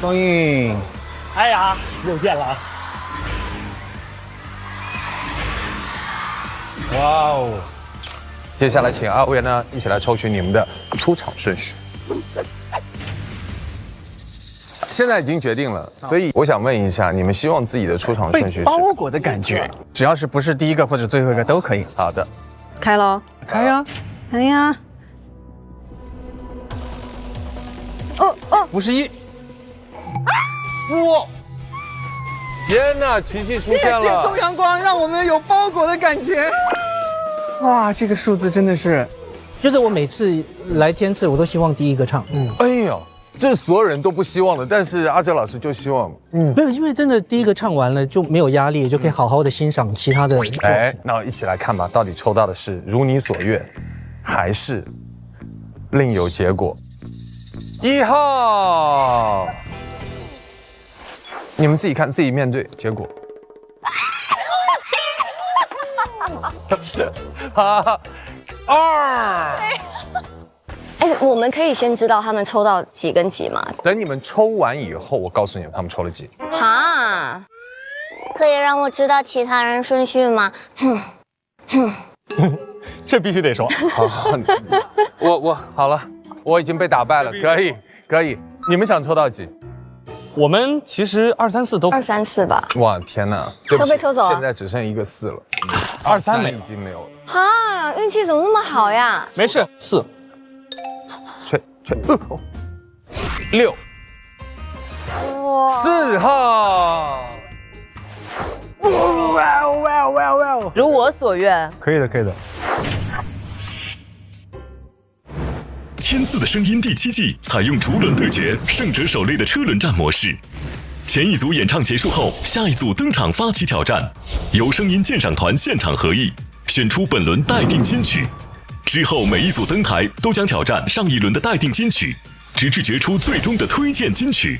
冬韵，哎呀，又见了。哇哦！接下来请二位呢一起来抽取你们的出场顺序。现在已经决定了，所以我想问一下，你们希望自己的出场顺序是？包裹的感觉，只要是不是第一个或者最后一个都可以。好的，开喽！开呀！哎呀！51。哇！天哪，奇迹出现谢谢了！东阳光，让我们有包裹的感觉。哇，这个数字真的是，就是我每次来天赐，我都希望第一个唱。哎呦，这是所有人都不希望的，但是阿哲老师就希望。没有，因为真的第一个唱完了就没有压力，就可以好好的欣赏其他的。哎，那一起来看吧，到底抽到的是如你所愿，还是另有结果？1号，你们自己看，自己面对结果。2。哎，我们可以先知道他们抽到几跟几吗？等你们抽完以后，我告诉你们他们抽了几。哈，可以让我知道其他人顺序吗？这必须得说。好，我好了，我已经被打败了，可以。你们想抽到几？我们其实2、3、4都2、3、4吧。哇，天哪，对不起，都被抽走了现在只剩一个4了，2、3已经没有了。哈，运气怎么那么好呀？没事，4。6。哇4号。如我所愿。可以的。天赐的声音第7季采用逐轮对决、胜者狩猎的车轮战模式。前一组演唱结束后，下一组登场发起挑战，由声音鉴赏团现场合议，选出本轮待定金曲。之后每一组登台都将挑战上一轮的待定金曲，直至决出最终的推荐金曲。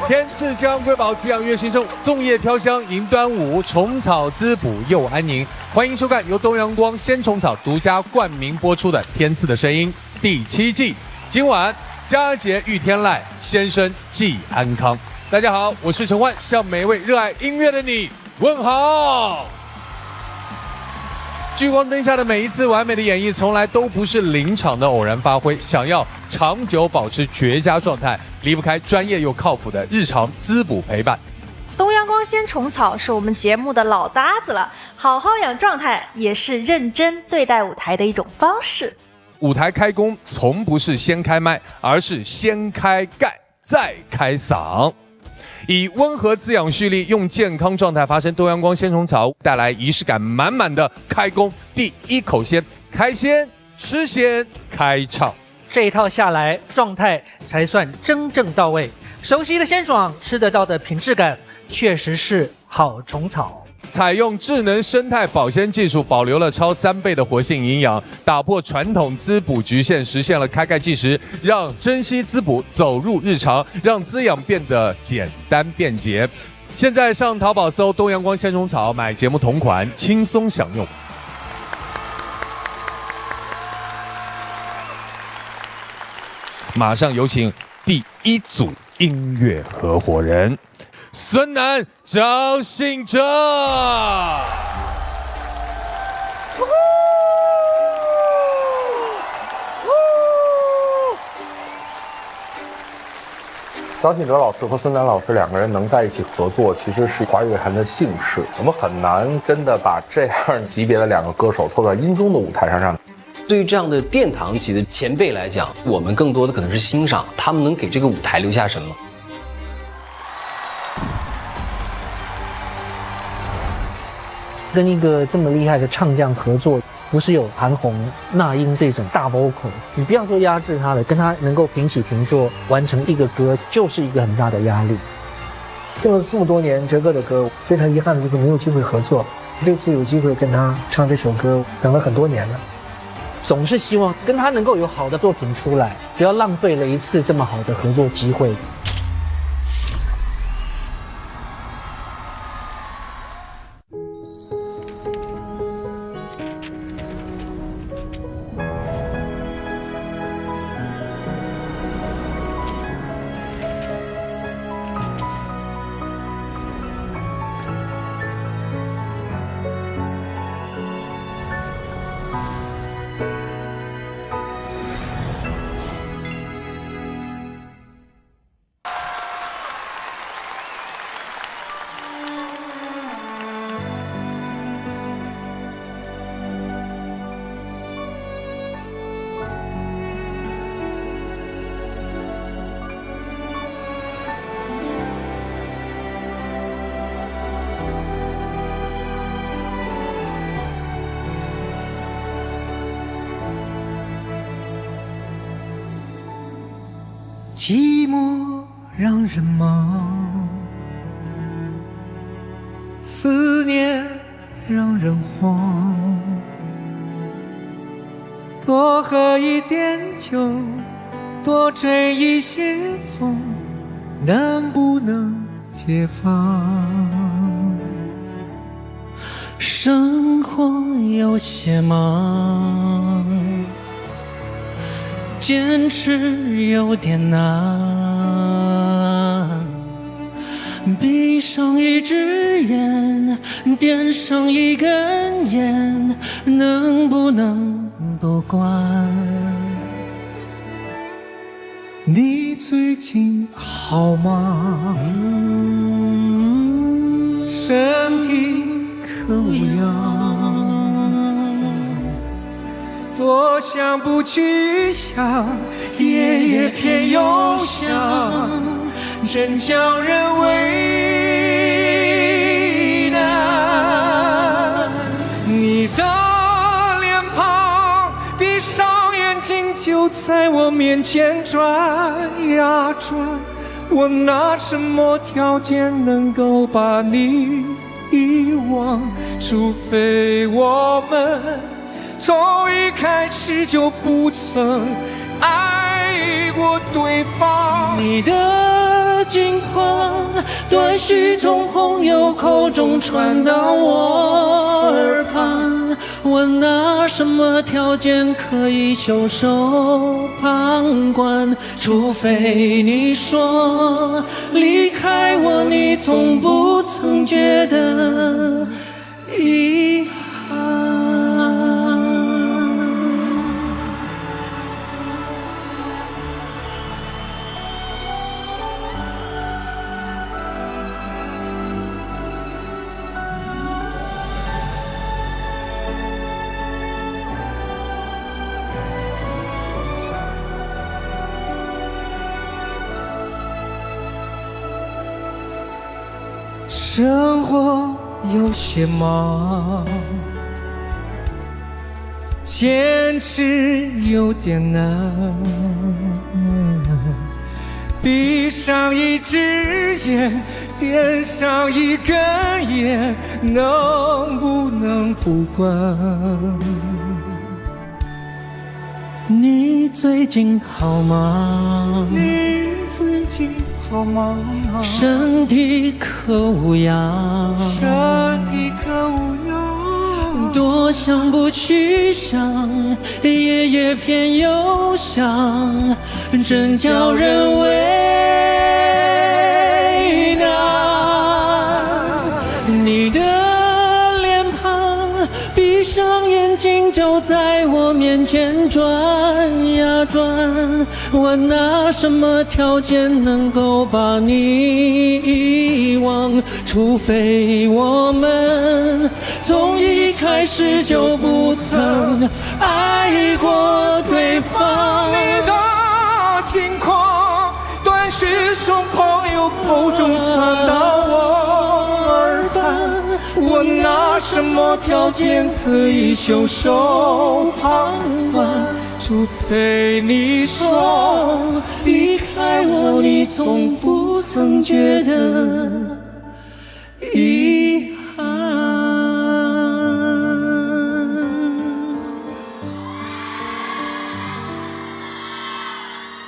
天赐将瑰宝滋养月新生，粽叶飘香迎端午，虫草滋补又安宁。欢迎收看由东阳光鲜虫草独家冠名播出的《天赐的声音》第7季。今晚佳节遇天籁，先生寄安康。大家好，我是陈焕，向每位热爱音乐的你问好。聚光灯下的每一次完美的演绎，从来都不是临场的偶然发挥。想要长久保持绝佳状态，离不开专业又靠谱的日常滋补陪伴。东阳光鲜虫草是我们节目的老搭子了，好好养状态也是认真对待舞台的一种方式。舞台开工从不是先开麦，而是先开盖再开嗓。以温和滋养蓄力，用健康状态发声。东阳光鲜虫草带来仪式感满满的开工第一口鲜，开鲜吃鲜开唱。这一套下来，状态才算真正到位。熟悉的鲜爽，吃得到的品质感，确实是好虫草。采用智能生态保鲜技术，保留了超3倍的活性营养，打破传统滋补局限，实现了开盖即食，让珍稀滋补走入日常，让滋养变得简单便捷。现在上淘宝搜东阳光鲜虫草，买节目同款，轻松享用。马上有请第1组音乐合伙人。孙楠、张信哲。张信哲老师和孙楠老师2个人能在一起合作，其实是华语乐坛的幸事。我们很难真的把这样级别的2个歌手凑到音综的舞台上让。对于这样的殿堂级的前辈来讲，我们更多的可能是欣赏他们能给这个舞台留下什么。跟一个这么厉害的唱将合作，不是有韩红、那英这种大 vocal， 你不要说压制他了，跟他能够平起平坐完成一个歌，就是一个很大的压力。听了这么多年哲哥的歌，非常遗憾的就是没有机会合作。这次有机会跟他唱这首歌，等了很多年了。总是希望跟他能够有好的作品出来，不要浪费了一次这么好的合作机会。寂寞让人忙，思念让人慌。多喝一点酒，多吹一些风，能不能解放？生活有些忙，坚持有点难，闭上一只眼，点上一根烟，能不能不管？你最近好吗？身体可无恙？多想不去想，夜夜偏又想，真叫人为难。你的脸庞，闭上眼睛就在我面前转呀转，我拿什么条件能够把你遗忘？除非我们从一开始就不曾爱过对方。你的近况，断续从朋友口中传到我耳畔，我拿什么条件可以袖手旁观？除非你说离开我，你从不曾觉得遗憾。生活有些忙，坚持有点难，闭上一只眼，点上一根烟，能不能不管？你最近好吗？你最近好吗？身体可无恙？身体可无恙？多想不去想，夜夜偏又想，真叫人为难。你的脸庞，闭上眼睛就在我面前转呀转，我拿什么条件能够把你遗忘？除非我们从一开始就不曾爱过对方。你的近况，断续从朋友口中传到我耳畔，我拿什么条件可以袖手旁观？除非你说离开我，你从不曾觉得遗憾。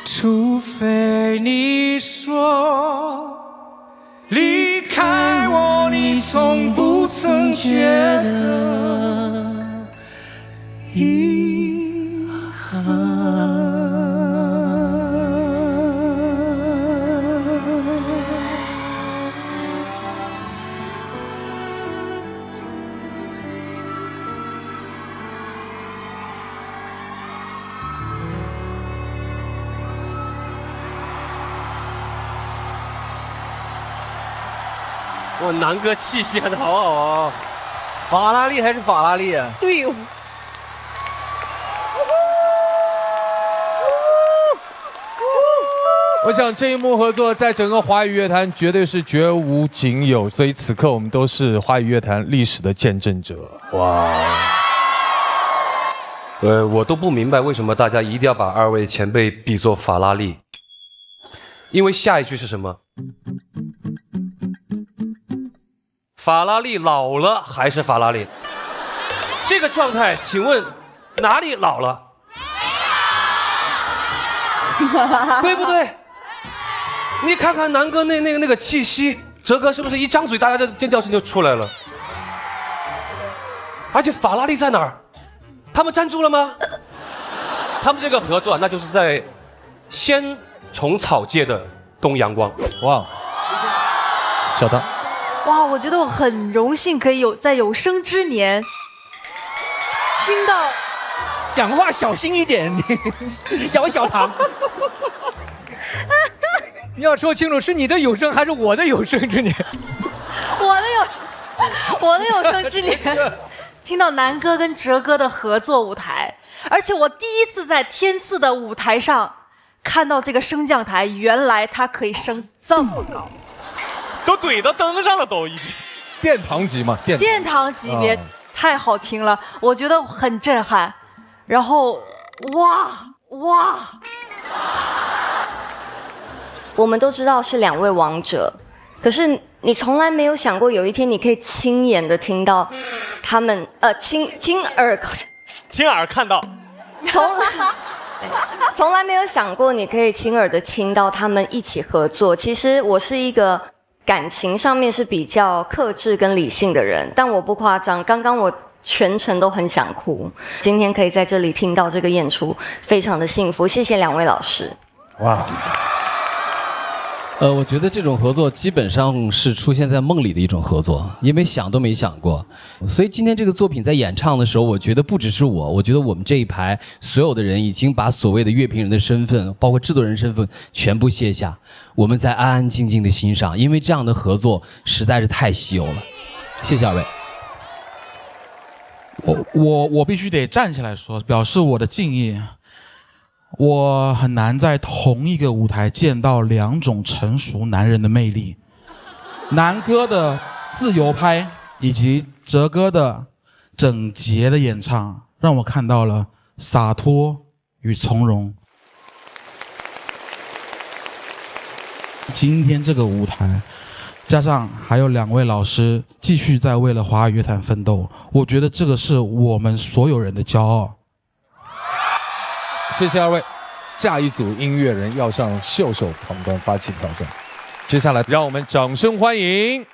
除非你说离开我，你从不曾觉得遗憾。哇，南哥气息很好啊！法拉利还是法拉利啊？对哦。我想这一幕合作在整个华语乐坛绝对是绝无仅有，所以此刻我们都是华语乐坛历史的见证者。哇！我都不明白为什么大家一定要把二位前辈比作法拉利。因为下一句是什么？法拉利老了还是法拉利？这个状态，请问哪里老了？对不对？你看看南哥那个气息，哲哥是不是一张嘴，大家的尖叫声就出来了？而且法拉利在哪儿？他们站住了吗？他们这个合作，那就是在鲜虫草界的东阳光。哇，小唐，哇，我觉得我很荣幸可以在有生之年听到。讲话小心一点，你咬小糖。你要说清楚，是你的有生还是我的有生之年？我的有生之年，听到南哥跟哲哥的合作舞台，而且我第一次在天赐的舞台上看到这个升降台，原来它可以升这么高，都怼到灯上了，都已经。殿堂级嘛，殿堂级别，太好听了，我觉得很震撼。然后，哇！我们都知道是2位王者，可是你从来没有想过有一天你可以亲眼的听到他们亲耳看到，从来没有想过你可以亲耳的听到他们一起合作。其实我是一个感情上面是比较克制跟理性的人，但我不夸张，刚刚我全程都很想哭。今天可以在这里听到这个演出，非常的幸福。谢谢2位老师。哇。我觉得这种合作基本上是出现在梦里的一种合作，因为想都没想过。所以今天这个作品在演唱的时候，我觉得不只是我觉得我们这一排所有的人已经把所谓的乐评人的身份，包括制作人身份全部卸下，我们在安安静静的欣赏，因为这样的合作实在是太稀有了。谢谢2位。我必须得站起来说，表示我的敬意。我很难在同一个舞台见到2种成熟男人的魅力，南哥的自由拍以及哲哥的整洁的演唱，让我看到了洒脱与从容。今天这个舞台，加上还有2位老师继续在为了华语乐坛奋斗，我觉得这个是我们所有人的骄傲。谢谢2位，下一组音乐人要向秀秀旁边发起挑战。接下来，让我们掌声欢迎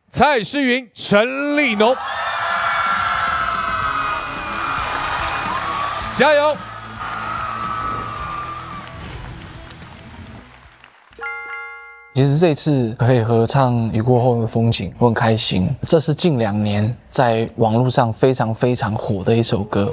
蔡诗芸、陈立农，加油！其实这次可以合唱《雨过后的风景》，我很开心。这是近2年在网络上非常非常火的一首歌。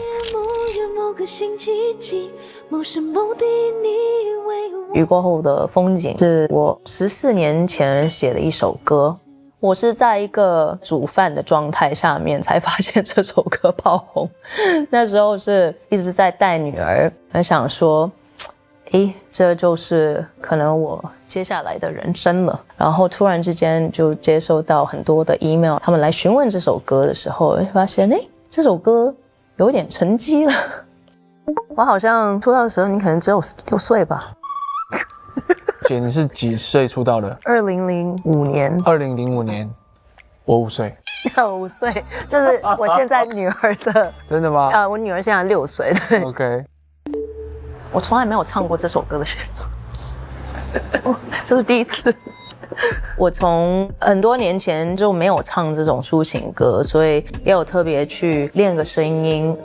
雨过后的风景是我14年前写的一首歌，我是在一个煮饭的状态下面才发现这首歌爆红。那时候是一直在带女儿，很想说这就是可能我接下来的人生了。然后突然之间就接收到很多的 email， 他们来询问这首歌的时候，发现这首歌有点沉积了。我好像出道的时候，你可能只有6岁吧。姐，你是几岁出道的？2005年。2005年，我5岁。5岁，就是我现在女儿的。真的吗？我女儿现在6岁。对。OK。我从来没有唱过这首歌的现场，这是第一次。我从很多年前就没有唱这种抒情歌，所以也有特别去练个声音。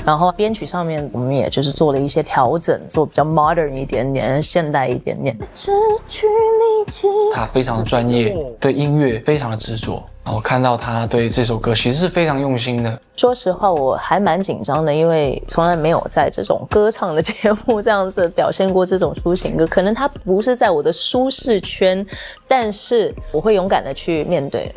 然后编曲上面我们也就是做了一些调整，做比较 modern 一点点，现代一点点。他非常的专业，对音乐非常的执着。然后看到他对这首歌其实是非常用心的。说实话，我还蛮紧张的，因为从来没有在这种歌唱的节目这样子表现过这种抒情歌，可能它不是在我的舒适圈，但是我会勇敢的去面对。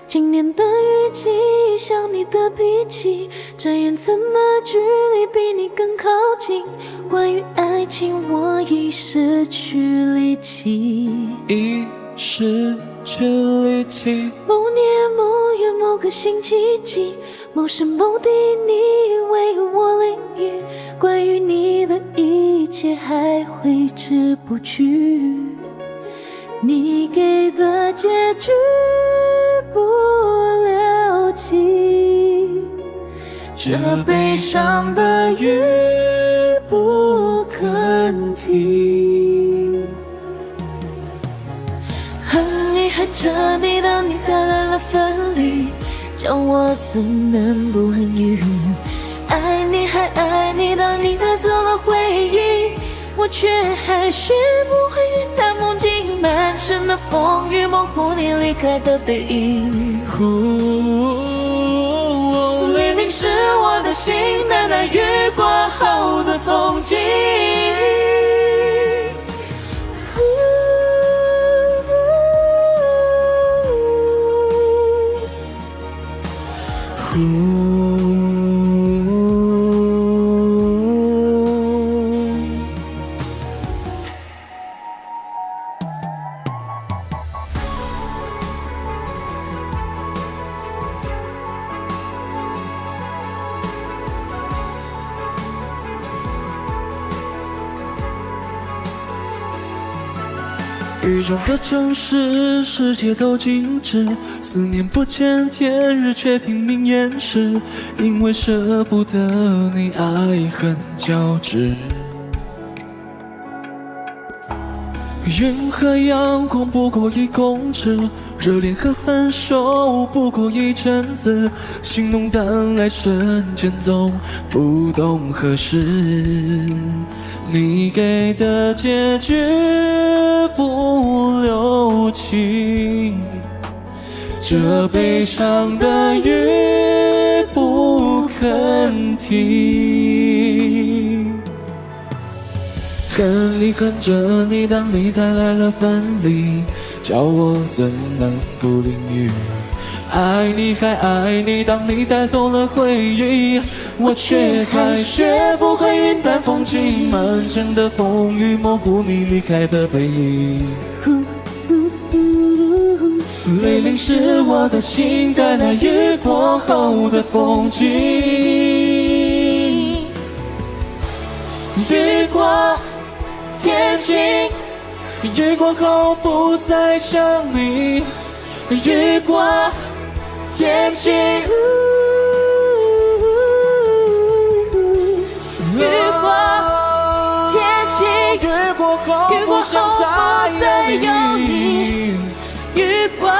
今年的雨季下想你的脾气，这远层的距离比你更靠近。关于爱情，我已失去力气，已失去力气。某年某月某个星期几，某时某地，你为我淋雨。关于你的一切还挥之不去，你给的结局不留情，这悲伤的雨不肯停。恨你恨着你，当你带来了分离，叫我怎能不恨雨？爱你还爱你，当你带走了回忆，我却还学不会云淡风轻，满城的风雨模糊你离开的背影。黎明是我的心，淡淡雨过后的风景。雨中的城市，世界都静止，思念不见天日，却拼命掩饰，因为舍不得你，爱恨交织。云和阳光不过1公尺，热恋和分手不过一阵子，心动但爱瞬间总不懂何时。你给的结局不留情，这悲伤的雨不肯停。恨你恨着你，当你带来了分离，叫我怎能不淋雨？爱你还爱你，当你带走了回忆，我却还学不会云淡风轻，满城的风雨模糊你离开的背影。泪淋湿我的心，带来雨过后的风景。雨过天晴，雨过后不再想你。雨过天晴，雨过天晴，雨过后不再有你。雨过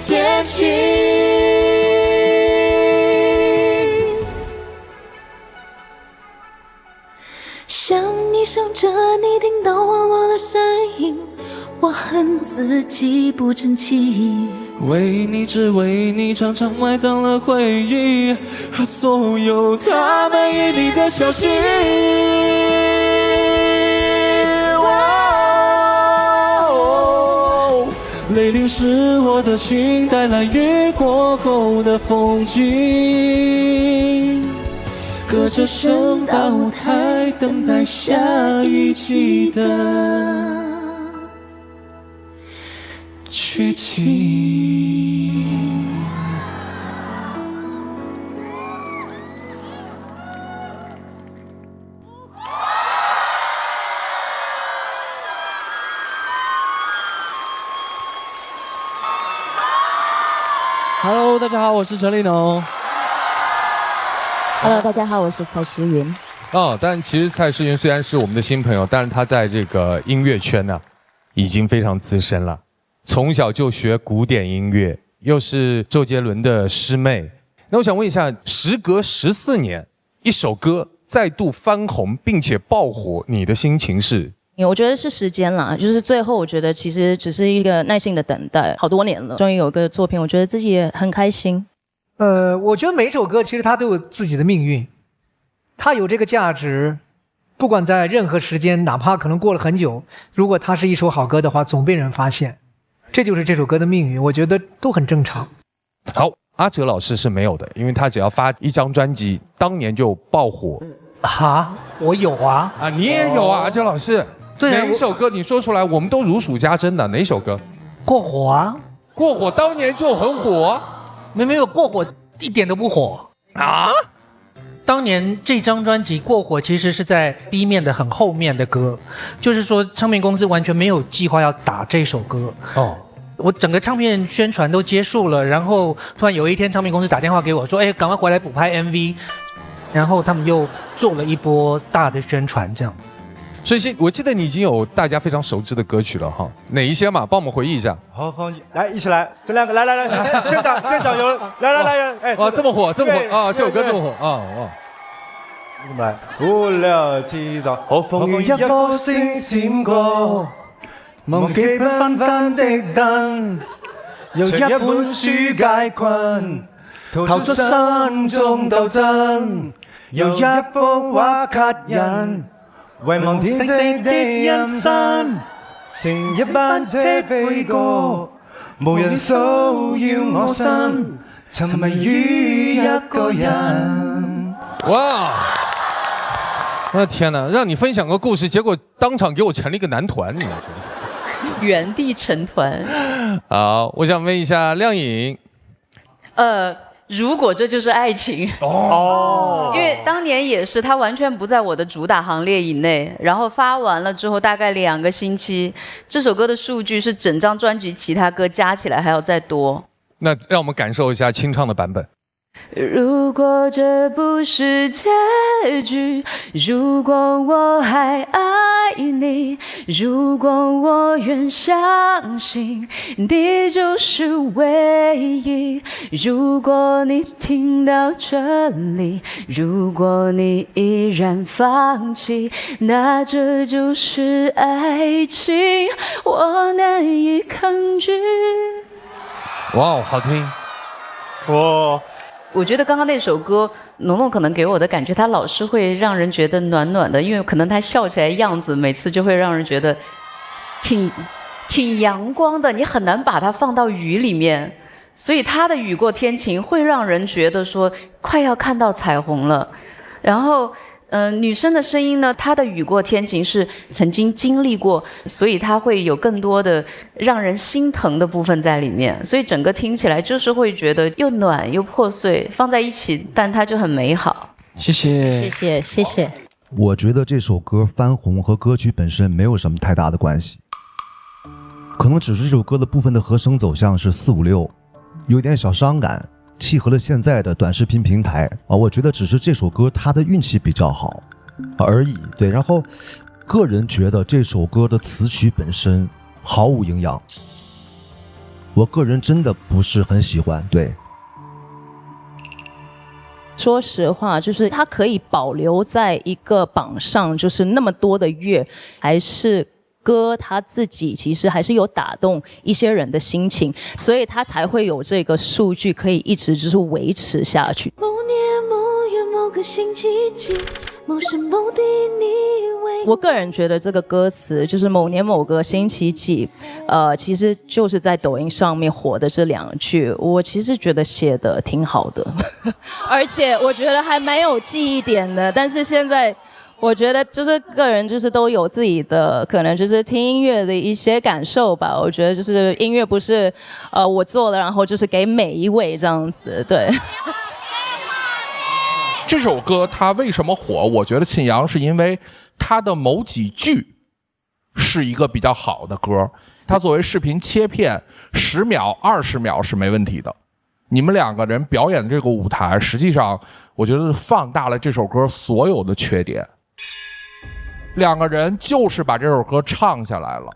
天晴。想你想着你，听到网络的声音，我恨自己不争气。为你只为你，常常埋葬了回忆和所有他们与你的消息。泪淋湿我的心，带来雨过后的风景。隔着声大舞台，等待下一季的剧情。Hello， 大家好，我是陈立农。Hello， 大家好，我是蔡诗芸。但其实蔡诗芸虽然是我们的新朋友，但是他在这个音乐圈呢，已经非常资深了。从小就学古典音乐，又是周杰伦的师妹。那我想问一下，时隔14年，一首歌再度翻红并且爆火，你的心情是？我觉得是时间啦，就是最后我觉得其实只是一个耐心的等待，好多年了，终于有个作品，我觉得自己也很开心。我觉得每一首歌其实它都有自己的命运，它有这个价值，不管在任何时间，哪怕可能过了很久，如果它是一首好歌的话，总被人发现，这就是这首歌的命运，我觉得都很正常。好，阿哲老师是没有的，因为他只要发一张专辑，当年就爆火。哈，我有啊。啊，你也有啊，阿哲老师。对啊，哪一首歌你说出来，我们都如数家珍的。哪首歌？过火啊。过火当年就很火。没有过火，一点都不火啊。当年这张专辑过火，其实是在 B 面的很后面的歌，就是说唱片公司完全没有计划要打这首歌。哦，我整个唱片宣传都结束了，然后突然有一天唱片公司打电话给我说：“哎，赶快回来补拍 MV。”然后他们又做了一波大的宣传，这样。所以我记得你已经有大家非常熟知的歌曲了哈，哪一些嘛？帮我们回忆一下。好，来一起来，这两个来，现场有，来，哎，哇，这么火啊！这首歌这么火啊！咁嚟，5、6、7就好風雨一顆星閃過，忘記繽紛的燈，由一本書解困，逃出山中鬥爭，由一幅畫吸引。遺忘天色的人生，乘一班車飛過，無人騷擾我心，沉迷於一個人。哇！我的天哪，让你分享个故事，结果当场给我成立一个男团，你说？原地成团。好，我想问一下亮颖。如果这就是爱情哦，因为当年也是他完全不在我的主打行列以内，然后发完了之后大概2个星期，这首歌的数据是整张专辑其他歌加起来还要再多。那让我们感受一下清唱的版本。如果这不是结局，如果我还爱你，如果我愿相信你就是唯一，如果你听到这里，如果你依然放弃，那这就是爱情，我难以抗拒。哇，好听！哇！我觉得刚刚那首歌，农农可能给我的感觉，他老是会让人觉得暖暖的，因为可能他笑起来样子，每次就会让人觉得挺阳光的，你很难把它放到雨里面，所以他的雨过天晴会让人觉得说快要看到彩虹了。然后女生的声音呢，她的雨过天晴是曾经经历过，所以她会有更多的让人心疼的部分在里面，所以整个听起来就是会觉得又暖又破碎，放在一起，但它就很美好。谢谢，谢谢，谢谢。我觉得这首歌翻红和歌曲本身没有什么太大的关系，可能只是这首歌的部分的和声走向是4、5、6，有点小伤感。契合了现在的短视频平台啊，我觉得只是这首歌它的运气比较好而已。对，然后个人觉得这首歌的词曲本身毫无营养，我个人真的不是很喜欢。对，说实话，就是它可以保留在一个榜上，就是那么多的月，还是歌他自己其实还是有打动一些人的心情，所以他才会有这个数据可以一直就是维持下去。某年某月某个星期几，某时某地你为我个人觉得这个歌词就是某年某个星期几，其实就是在抖音上面火的这2句，我其实觉得写的挺好的，而且我觉得还蛮有记忆点的，但是现在。我觉得就是个人就是都有自己的可能就是听音乐的一些感受吧。我觉得就是音乐不是我做的，然后就是给每一位这样子。对。这首歌它为什么火？我觉得沁阳是因为它的某几句是一个比较好的歌，它作为视频切片10秒、20秒是没问题的。你们2个人表演的这个舞台，实际上我觉得放大了这首歌所有的缺点。2个人就是把这首歌唱下来了，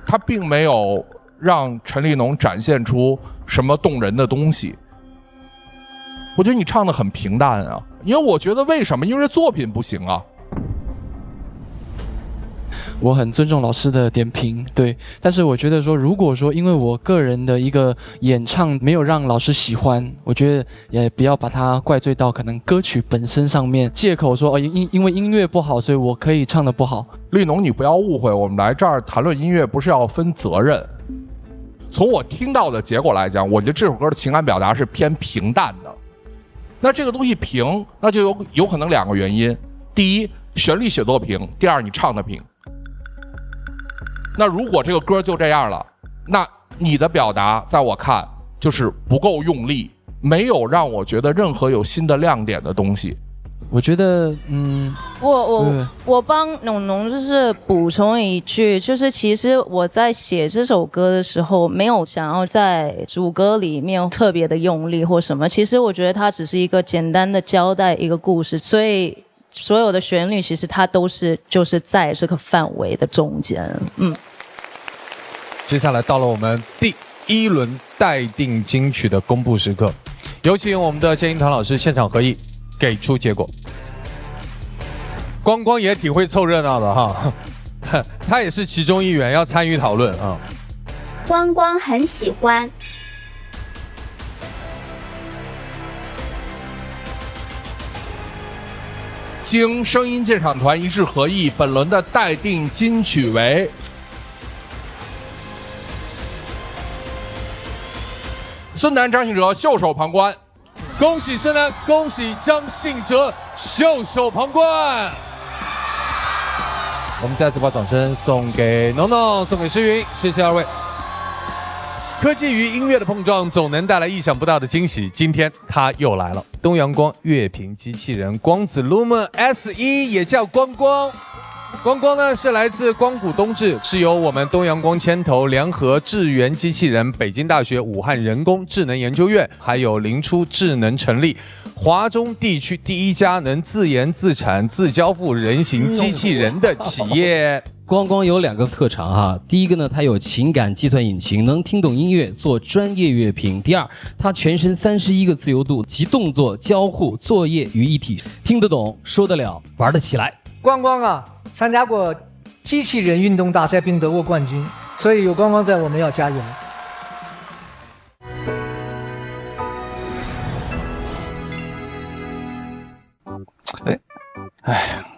他并没有让陈立农展现出什么动人的东西。我觉得你唱得很平淡啊，因为我觉得为什么？因为这作品不行啊。我很尊重老师的点评，对，但是我觉得说，如果说因为我个人的一个演唱没有让老师喜欢，我觉得也不要把它怪罪到可能歌曲本身上面，借口说因为音乐不好，所以我可以唱得不好。立农，你不要误会，我们来这儿谈论音乐不是要分责任。从我听到的结果来讲，我觉得这首歌的情感表达是偏平淡的。那这个东西平，那就有可能2个原因：第一，旋律写作平；第二，你唱的平。那如果这个歌就这样了，那你的表达在我看就是不够用力，没有让我觉得任何有新的亮点的东西。我觉得，我帮农农就是补充一句，就是其实我在写这首歌的时候，没有想要在主歌里面特别的用力或什么。其实我觉得它只是一个简单的交代一个故事，所以所有的旋律其实它都是就是在这个范围的中间。接下来到了我们第1轮待定金曲的公布时刻，有请我们的建英团老师现场合议，给出结果。光光也挺会凑热闹的哈，他也是其中一员，要参与讨论啊。光光很喜欢。经声音鉴赏团一致合议，本轮的待定金曲为孙楠、张信哲袖手旁观。恭喜孙楠，恭喜张信哲袖手旁观。我们再次把掌声送给农农，送给诗云，谢谢2位。科技与音乐的碰撞总能带来意想不到的惊喜，今天它又来了。东阳光乐评机器人光子 Lumen S1，也叫光光。光光呢是来自光谷冬至，是由我们东阳光牵头，联合智源机器人、北京大学武汉人工智能研究院还有灵初智能成立，华中地区第一家能自研自产自交付人形机器人的企业。光光有2个特长哈，第一个呢，它有情感计算引擎，能听懂音乐，做专业乐评；第二，它全身31个自由度，集动作、交互、作业于一体，听得懂、说得了、玩得起来。光光啊，参加过机器人运动大赛并得过冠军，所以有光光在，我们要加油。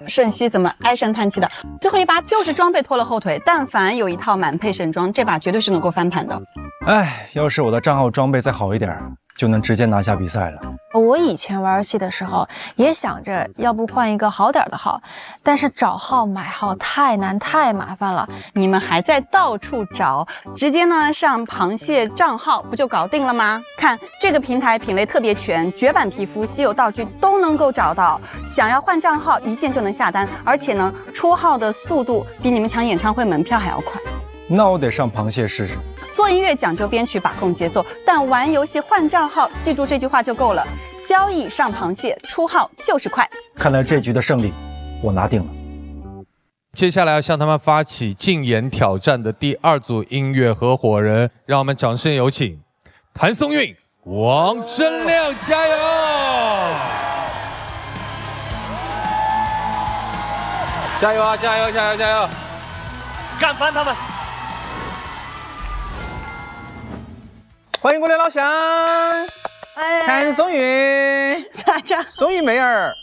瞬息怎么唉声叹气的？最后一把就是装备拖了后腿，但凡有一套满配神装，这把绝对是能够翻盘的。哎，要是我的账号装备再好一点，就能直接拿下比赛了。我以前玩游戏的时候也想着要不换一个好点的号，但是找号买号太难太麻烦了。你们还在到处找，直接呢上螃蟹账号不就搞定了吗？看这个平台品类特别全，绝版皮肤、稀有道具都能够找到。想要换账号，一键就能下单，而且呢出号的速度比你们抢演唱会门票还要快。那我得上螃蟹试试。做音乐讲究编曲把控节奏，但玩游戏换账号，记住这句话就够了。交易上螃蟹，出号就是快。看来这局的胜利我拿定了。接下来要向他们发起竞演挑战的第2组音乐合伙人，让我们掌声有请谭松韵、王铮亮，加油！加油啊！加油！加油！加油！干翻他们！欢迎过来老乡，谭松韵，大家松韵梅儿。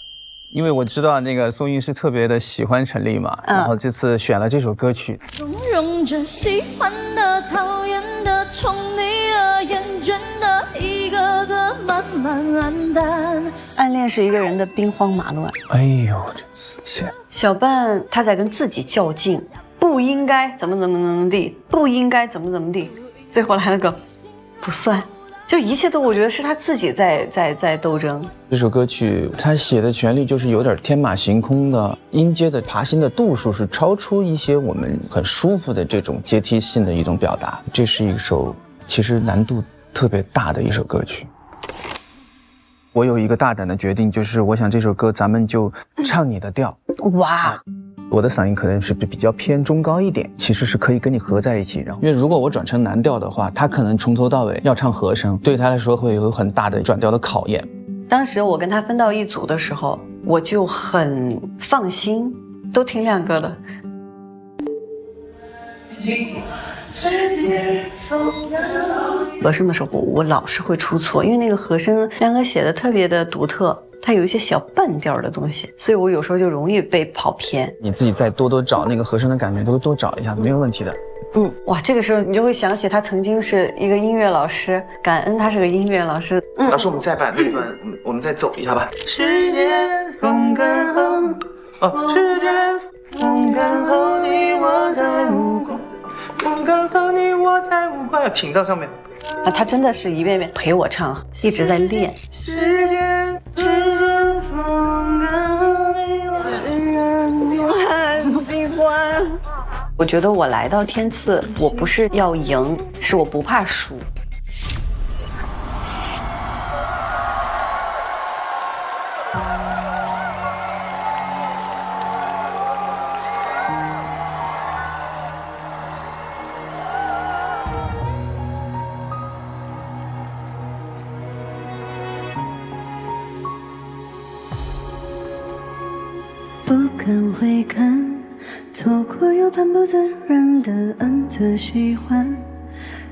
因为我知道那个松韵是特别的喜欢陈粒嘛，然后这次选了这首歌曲。容忍着喜欢的、讨厌的、宠你而厌倦的，一个个慢慢暗淡。暗恋是一个人的兵荒马乱。哎呦，这词线。小半他在跟自己较劲，不应该怎么地，不应该怎么地，最后来了个不算。就一切都，我觉得是他自己在斗争。这首歌曲他写的旋律就是有点天马行空的，音阶的爬行的度数是超出一些我们很舒服的这种阶梯性的一种表达。这是一首其实难度特别大的一首歌曲。我有一个大胆的决定，就是我想这首歌咱们就唱你的调。哇！我的嗓音可能是比较偏中高一点，其实是可以跟你合在一起。然后，因为如果我转成蓝调的话，他可能从头到尾要唱和声，对他来说会有很大的转调的考验。当时我跟他分到一组的时候，我就很放心，都听亮哥的。和声的时候，我老是会出错，因为那个和声亮哥写的特别的独特。它有一些小半调的东西，所以我有时候就容易被跑偏。你自己再多找那个和声的感觉，多找一下，没有问题的。哇，这个时候你就会想起他曾经是一个音乐老师，感恩他是个音乐老师。老师，我们再把那段，我们再走一下吧。时间风干后，时间风干后，你我再无关，风干后你我再无关。要挺到上面。他真的是一遍遍陪我唱，一直在练。时间风干后，你我释然永恒尽欢。我觉得我来到天赐，我不是要赢，是我不怕输。不敢回看，错过又攀不自然的暗自喜欢，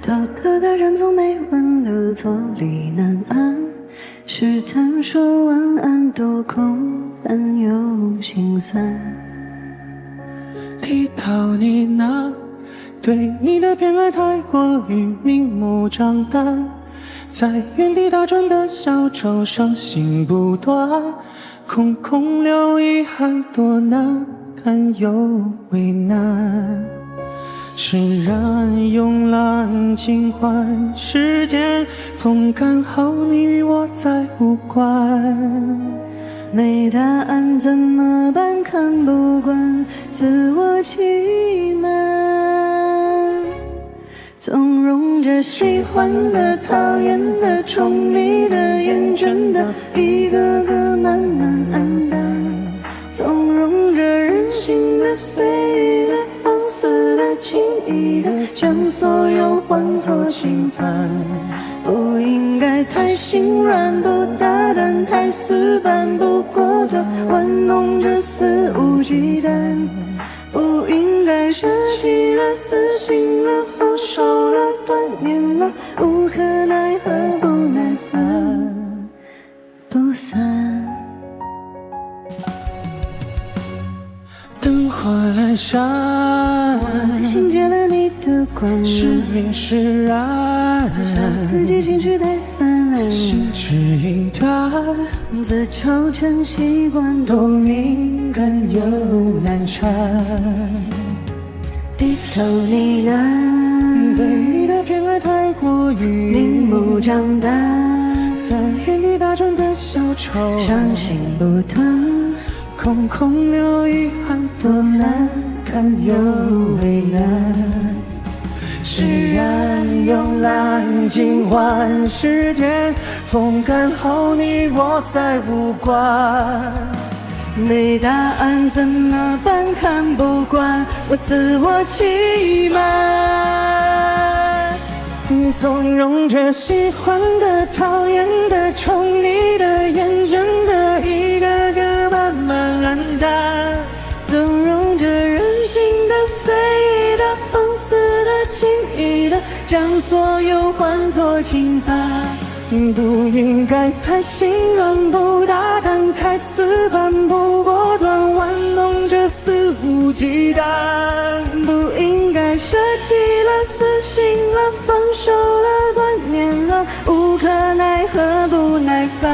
偷偷打扰从没完的坐立难安，试探说晚安多空泛又心酸。提到你那对你的偏爱太过于明目张胆，在原地打转的小丑伤心不断，空空留遗憾多难堪又为难，释然慵懒尽欢，时间风干后你与我再无关。没答案怎么办？看不惯自我欺瞒，纵容着喜欢的、讨厌的、宠溺的、厌倦的，一个个慢慢黯淡，纵容着任性的、随意的、放肆的、轻易的，将所有欢脱侵犯。不应该太心软，不大胆，太死板，不果断，玩弄着肆无忌惮。不应该舍弃了，死心了，放手了，断念了，无可奈何，不耐烦，不算。灯火阑珊，我心结了你的光，是明是暗，自己情绪太泛滥，心智隐淡，自嘲成习惯，多敏感又难缠。低头呢喃，对你的偏爱太过于明目张胆，在原地打转的小丑伤心不断，空空留遗憾多难堪又为难，释然慵懒尽欢，时间风干后你我再无关。没答案怎么办？看不惯我自我欺瞒，纵容着喜欢的、讨厌的、宠溺的、厌倦的，一个个慢慢黯淡，纵容着任性的、随意的、放肆的、轻易的，将所有欢脱侵犯。不应该太心软，不大胆，太死板，不果断，玩弄着肆无忌惮。不应该舍弃了，死心了，放手了，断念了，无可奈何，不耐烦。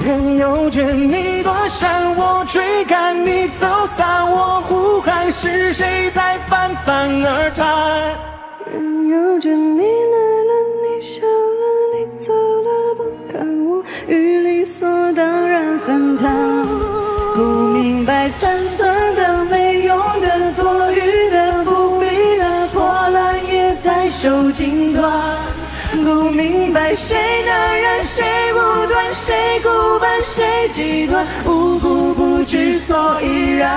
任由着你躲闪，我追赶你走散，我呼喊，是谁在泛泛而谈？任由着你来了，你笑了，你走了，不看我与理所当然分担。不明白残存的、没用的、多余的、不必的、破烂也在手紧攥。不明白谁能忍，谁无端，谁孤单，谁极端，无故不知所以然。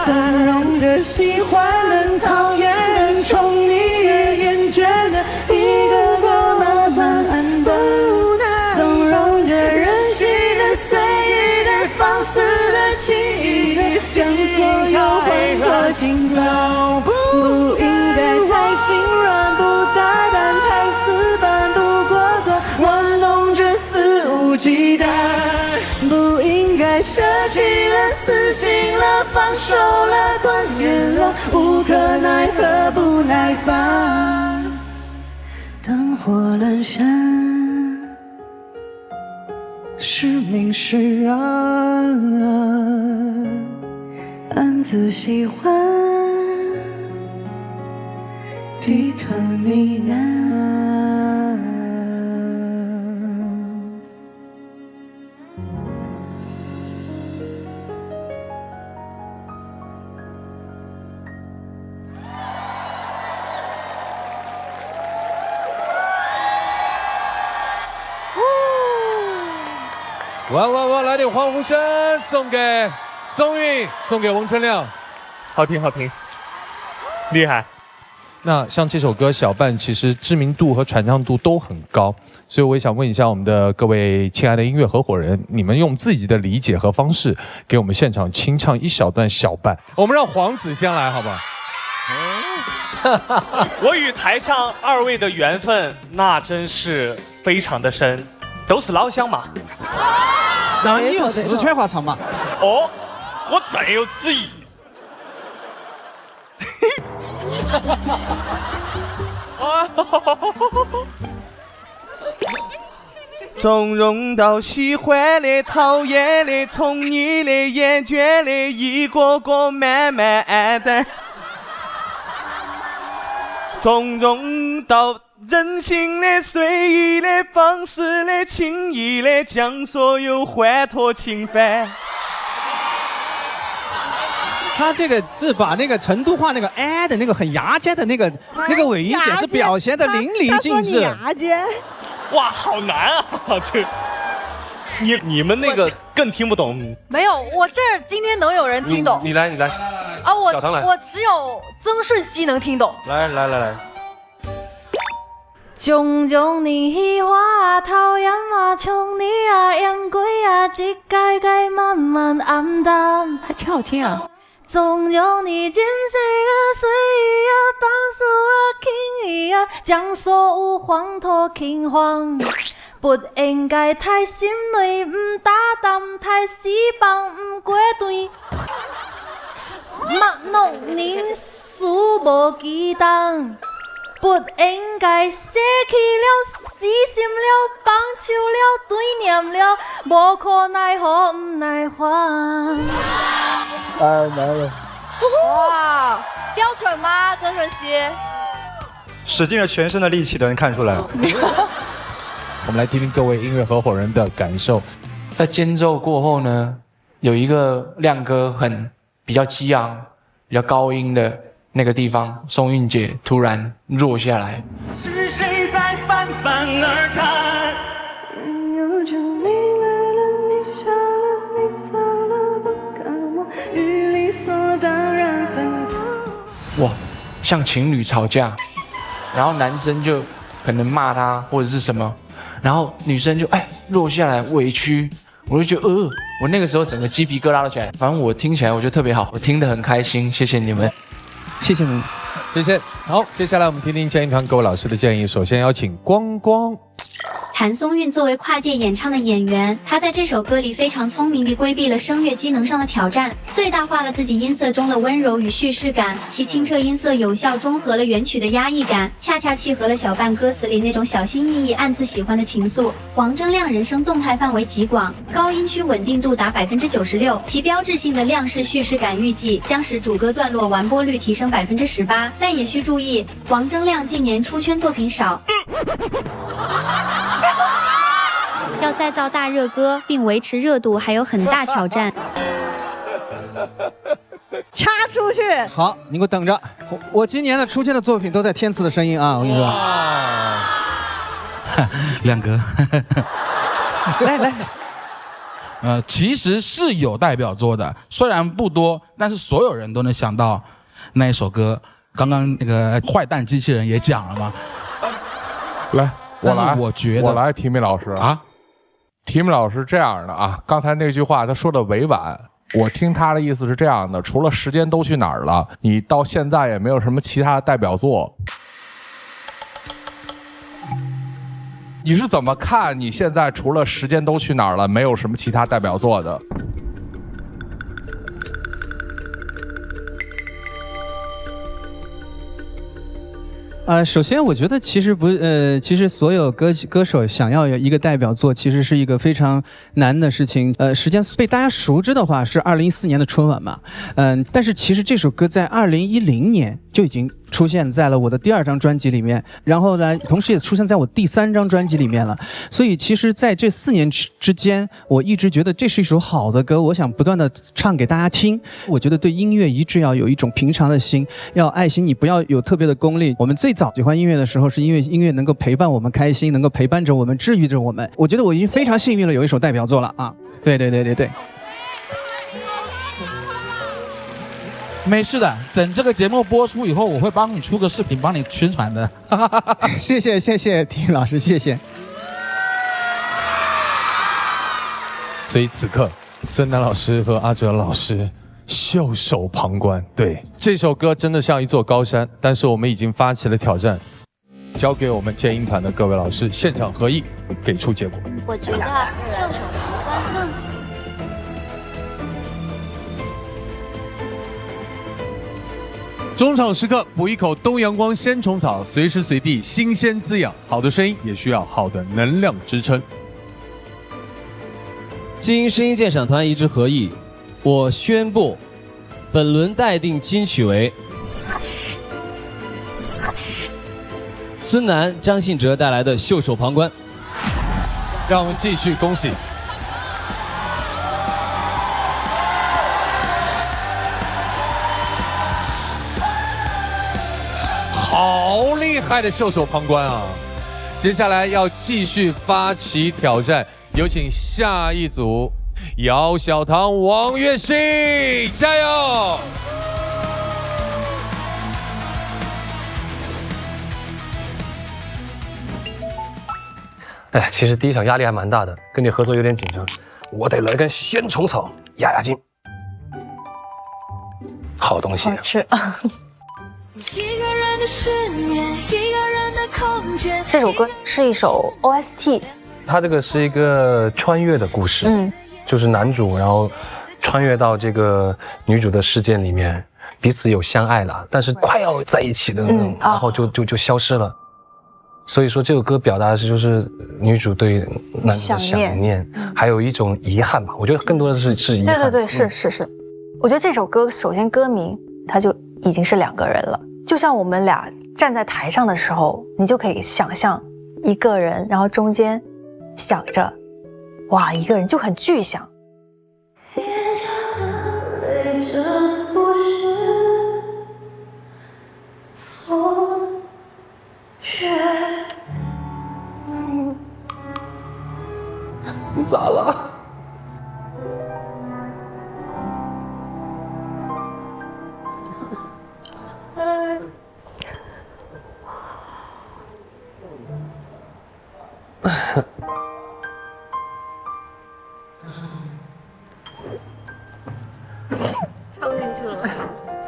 纵容着喜欢的、讨厌的、宠溺的、厌倦的，一个个慢慢黯淡。纵容着任性的、随意的、放肆的、轻易的，将所有欢脱心跳，不应该太心软，不大胆，太死板，不果断，玩弄着肆无忌惮，不应该舍弃了，死心了，放手了，断联了，无可奈何，不耐烦，灯火阑珊，是明是暗，暗自喜欢，低头呢喃。哇！来点欢呼声，送给松韵，送给王铮亮，好听，厉害。那像这首歌，小半其实知名度和传唱度都很高，所以我也想问一下我们的各位亲爱的音乐合伙人，你们用自己的理解和方式，给我们现场清唱一小段小半。我们让黄子先来，好不好？我与台上2位的缘分，那真是非常的深，都是老乡嘛。那你用四川话唱嘛？哦，我真有此意。从容到喜欢的、讨厌的、宠溺的、厌倦的，一个个慢慢淡。从容到任性的、随意的、放肆的、轻易的，将所有欢脱轻摆。他这个是把那个成都话那个“的那个很牙尖的那个尾音，简直表现的淋漓尽致。牙尖，哇，好难啊！这，你们那个更听不懂。没有，我这儿今天能有人听懂。你来啊，小唐来，我只有曾舜晞能听懂。来。种种年华，讨厌啊，宠你啊，厌鬼啊，一届届慢慢暗淡，还挺好听啊。纵容你尽兴啊，随意啊，放肆啊，轻易啊，将所有荒脱轻放，不应该太心累，唔大胆，太死板，唔果断，莫弄你肆无忌惮。不应该舍弃了，死心了，放手了，对念了，无可奈何，唔耐烦。来了。哇，标准吗？曾舜晞？使尽了全身的力气都能看出来。我们来听听各位音乐合伙人的感受。在间奏过后呢，有一个亮哥比较激昂、比较高音的那个地方，松韵姐突然弱下来。是谁在泛泛而谈？有着你来了，你笑了，你走了，不敢我与理所当然分开。哇，像情侣吵架，然后男生就可能骂他或者是什么，然后女生就落下来委屈，我就觉得我那个时候整个鸡皮疙瘩都起来。反正我听起来我觉得特别好，我听得很开心，谢谢你们。谢谢你，谢谢。好，接下来我们听听建议团各位老师的建议。首先邀请光光。谭松韵作为跨界演唱的演员，她在这首歌里非常聪明地规避了声乐机能上的挑战，最大化了自己音色中的温柔与叙事感，其清澈音色有效中和了原曲的压抑感，恰恰契合了小半歌词里那种小心翼翼、暗自喜欢的情愫。王铮亮人声动态范围极广，高音区稳定度达96%，其标志性的亮式叙事感预计将使主歌段落完播率提升18%，但也需注意，王铮亮近年出圈作品少。要再造大热歌并维持热度还有很大挑战。插出去。好，你给我等着，我今年的出圈的作品都在天赐的声音啊，我跟你说。亮哥，来，其实是有代表作的，虽然不多，但是所有人都能想到那一首歌。刚刚那个坏蛋机器人也讲了嘛。来，我觉得我来，提米老师啊，提米老师这样的啊，刚才那句话他说的委婉，我听他的意思是这样的，除了时间都去哪儿了，你到现在也没有什么其他的代表作。你是怎么看你现在除了时间都去哪儿了，没有什么其他代表作的？首先我觉得其实所有歌手想要有一个代表作，其实是一个非常难的事情。时间被大家熟知的话是2014年的春晚嘛，但是其实这首歌在2010年就已经出现在了我的第2张专辑里面，然后呢，同时也出现在我第3张专辑里面了。所以其实在这4年之间，我一直觉得这是一首好的歌，我想不断的唱给大家听。我觉得对音乐一致要有一种平常的心，要爱心，你不要有特别的功利。我们最早喜欢音乐的时候，是因为音乐能够陪伴我们开心，能够陪伴着我们，治愈着我们。我觉得我已经非常幸运了，有一首代表作了啊！对。没事的，等这个节目播出以后，我会帮你出个视频，帮你宣传的。谢谢体育老师，谢谢。所以此刻，孙楠老师和阿哲老师袖手旁观。对，这首歌真的像一座高山，但是我们已经发起了挑战，交给我们剑鹰团的各位老师现场合议，给出结果。我觉得袖手旁观更。中场时刻，补一口东阳光鲜虫草，随时随地新鲜滋养。好的声音也需要好的能量支撑。经声音鉴赏团一致合议，我宣布，本轮待定金曲为孙楠、张信哲带来的《袖手旁观》。让我们继续恭喜。好厉害的袖手旁观啊！接下来要继续发起挑战，有请下一组姚小棠、王栎鑫，加油！哎，其实第一场压力还蛮大的，跟你合作有点紧张，我得来根鲜虫草压压惊。好东西、啊，好吃。这首歌是一首 OST， 它这个是一个穿越的故事，就是男主然后穿越到这个女主的世界里面，彼此有相爱了，但是快要在一起的那种，然后就消失了。所以说这首歌表达的是就是女主对男主的想念，还有一种遗憾吧。我觉得更多的是遗憾。对，是。我觉得这首歌首先歌名它就已经是2个人了，就像我们俩站在台上的时候，你就可以想象一个人，然后中间想着，哇，一个人就很具象。你咋了？唱进去了，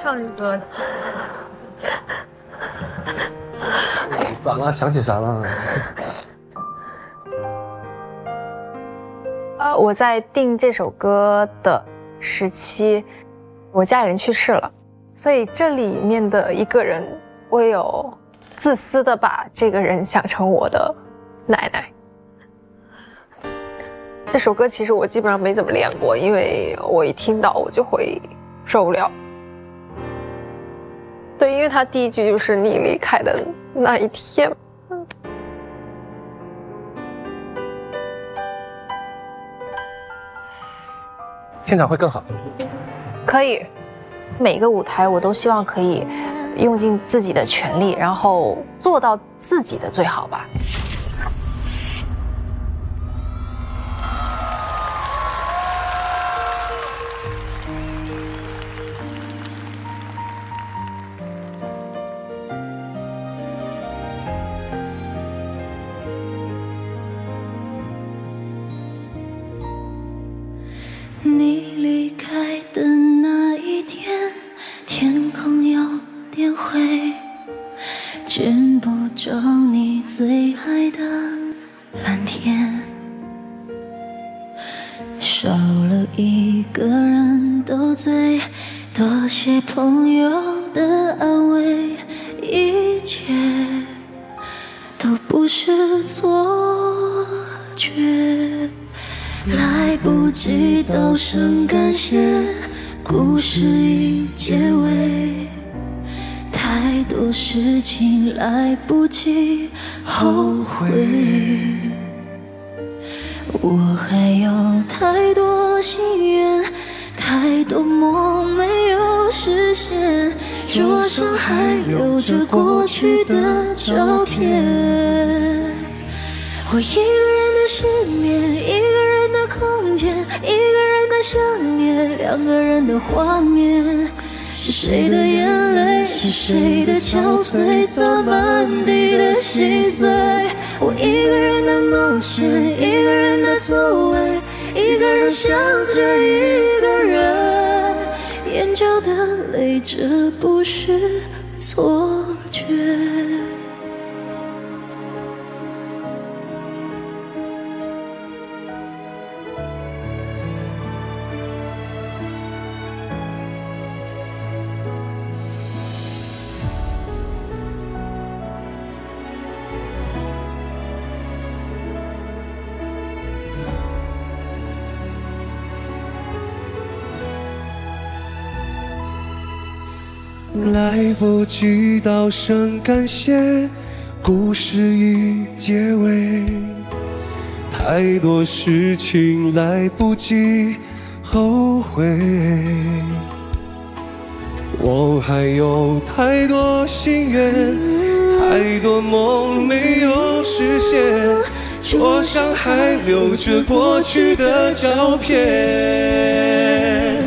唱进去了。咋了？想起啥了？我在定这首歌的时期，我家里人去世了，所以这里面的一个人，我有自私的把这个人想成我的奶奶。这首歌其实我基本上没怎么练过，因为我一听到我就会受不了。对，因为他第一句就是你离开的那一天。现场会更好。可以，每个舞台我都希望可以用尽自己的全力，然后做到自己的最好吧。你离开的那一天，天空有点灰，见不着你最爱的蓝天。少了一个人斗嘴，多谢朋友的安慰，一切都不是错觉。来不及道声感谢，故事已结尾，太多事情来不及后悔。我还有太多心愿，太多梦没有实现，桌上还留着过去的照片。我一个人的失眠，一个人的空间，一个人的想念，两个人的画面。是谁的眼泪，是谁的憔悴，洒满地的心碎。我一个人的冒险，一个人的座位，一个人想着一个人，眼角的泪，这不是错觉。来不及道声感谢，故事已结尾，太多事情来不及后悔。我还有太多心愿，太多梦没有实现，桌上还留着过去的照片。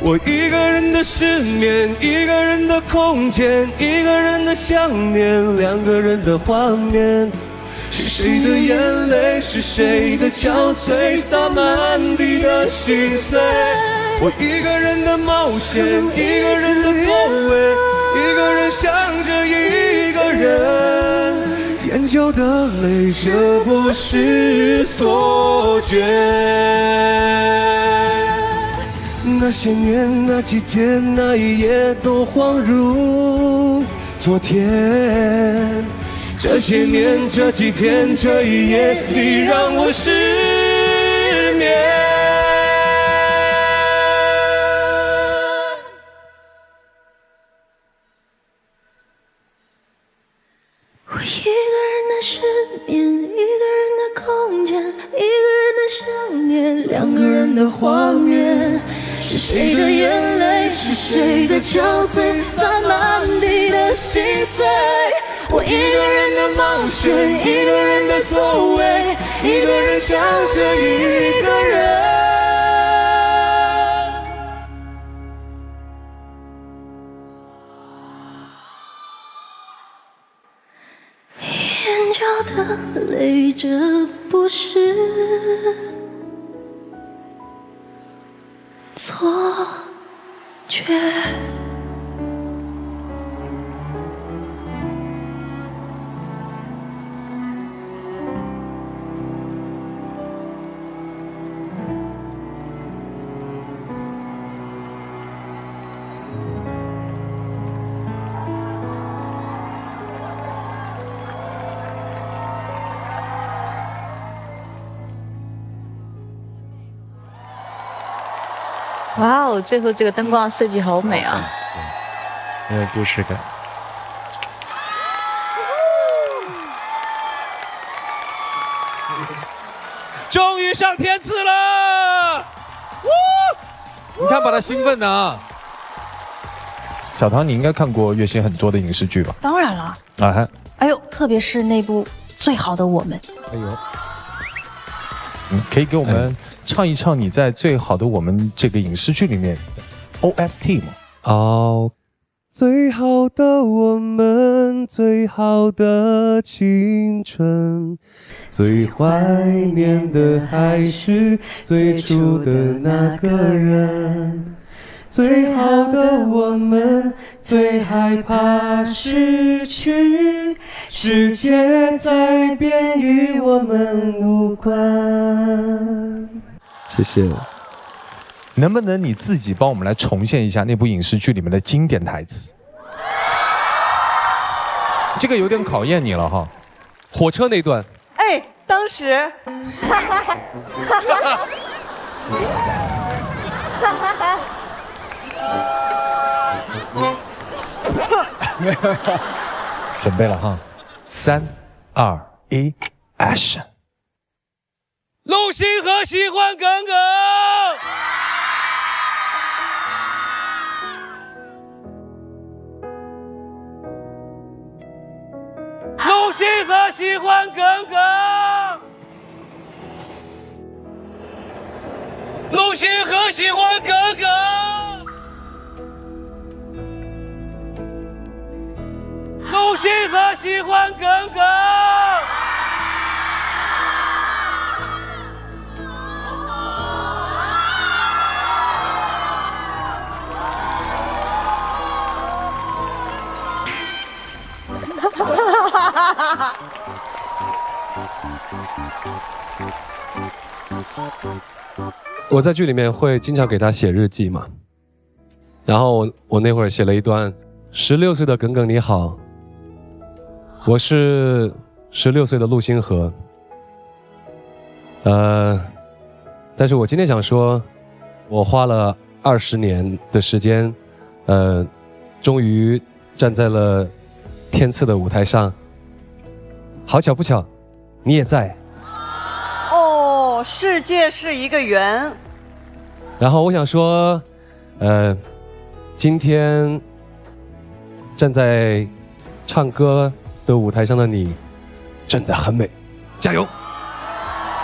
我一个人的失眠，一个人的空间，一个人的想念，两个人的画面。是谁的眼泪，是谁的憔悴，洒满地的心碎。我一个人的冒险，一个人的座位，一个人想着一个人，眼角的泪，这不是错觉。那些年，那几天，那一夜，都恍如昨天。这些年，这几天，这一夜，你让我失眠。我一个人的失眠，一个人的空间，一个人的想念，两个人的画面。是谁的眼泪，是谁的憔悴，洒满地的心碎。我一个人的冒险，一个人的座位，一个人想着一个人，眼角的泪，这不是错觉。哇哦，最后这个灯光设计好美啊！很有故事感。终于上天赐了！你看把他兴奋的啊！小唐，你应该看过月星很多的影视剧吧？当然了。啊，哎呦，特别是那部《最好的我们》。哎呦，可以给我们唱一唱你在《最好的我们》这个影视剧里面 OST 吗？哦。最好的我们，最好的青春，最怀念的还是最初的那个人。最好的我们，最害怕失去，世界在变与我们无关。谢谢。能不能你自己帮我们来重现一下那部影视剧里面的经典台词？这个有点考验你了哈。火车那段。哎，当时，准备了哈，3、2、1 ，Action！ 陆星河喜欢耿耿，陆星河喜欢耿耿，陆星河喜欢耿耿。陆星河喜欢耿耿，我在剧里面会经常给他写日记嘛，然后我那会儿写了一段：16岁的耿耿你好，我是16岁的陆星河。但是我今天想说，我花了20年的时间，终于站在了天赐的舞台上。好巧不巧，你也在。哦，世界是一个圆。然后我想说，今天站在唱歌的舞台上的你，真的很美，加油！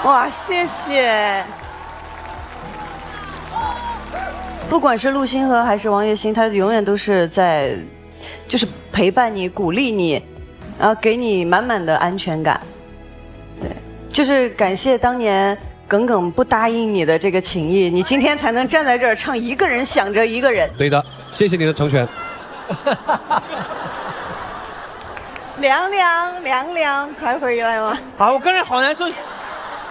哇，谢谢。不管是陆星河还是王栎鑫，他永远都是在，就是陪伴你、鼓励你，然后给你满满的安全感。对，就是感谢当年耿耿不答应你的这个情谊，你今天才能站在这儿唱一个人想着一个人。对的，谢谢你的成全。凉凉凉凉，快回来吗？好，我刚才好难受，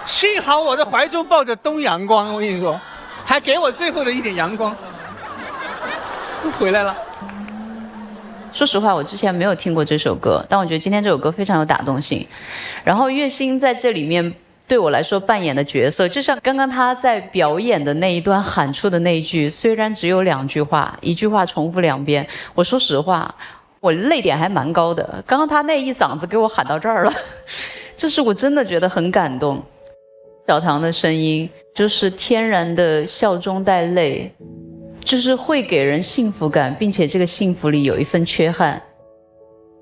幸好我的怀中抱着东阳光，我跟你说，还给我最后的一点阳光。回来了。说实话，我之前没有听过这首歌，但我觉得今天这首歌非常有打动性。然后栎鑫在这里面对我来说扮演的角色，就像刚刚他在表演的那一段喊出的那一句，虽然只有2句话，一句话重复2遍。我说实话，我泪点还蛮高的。刚刚他那一嗓子给我喊到这儿了，就是我真的觉得很感动。小唐的声音就是天然的笑中带泪，就是会给人幸福感，并且这个幸福里有一份缺憾。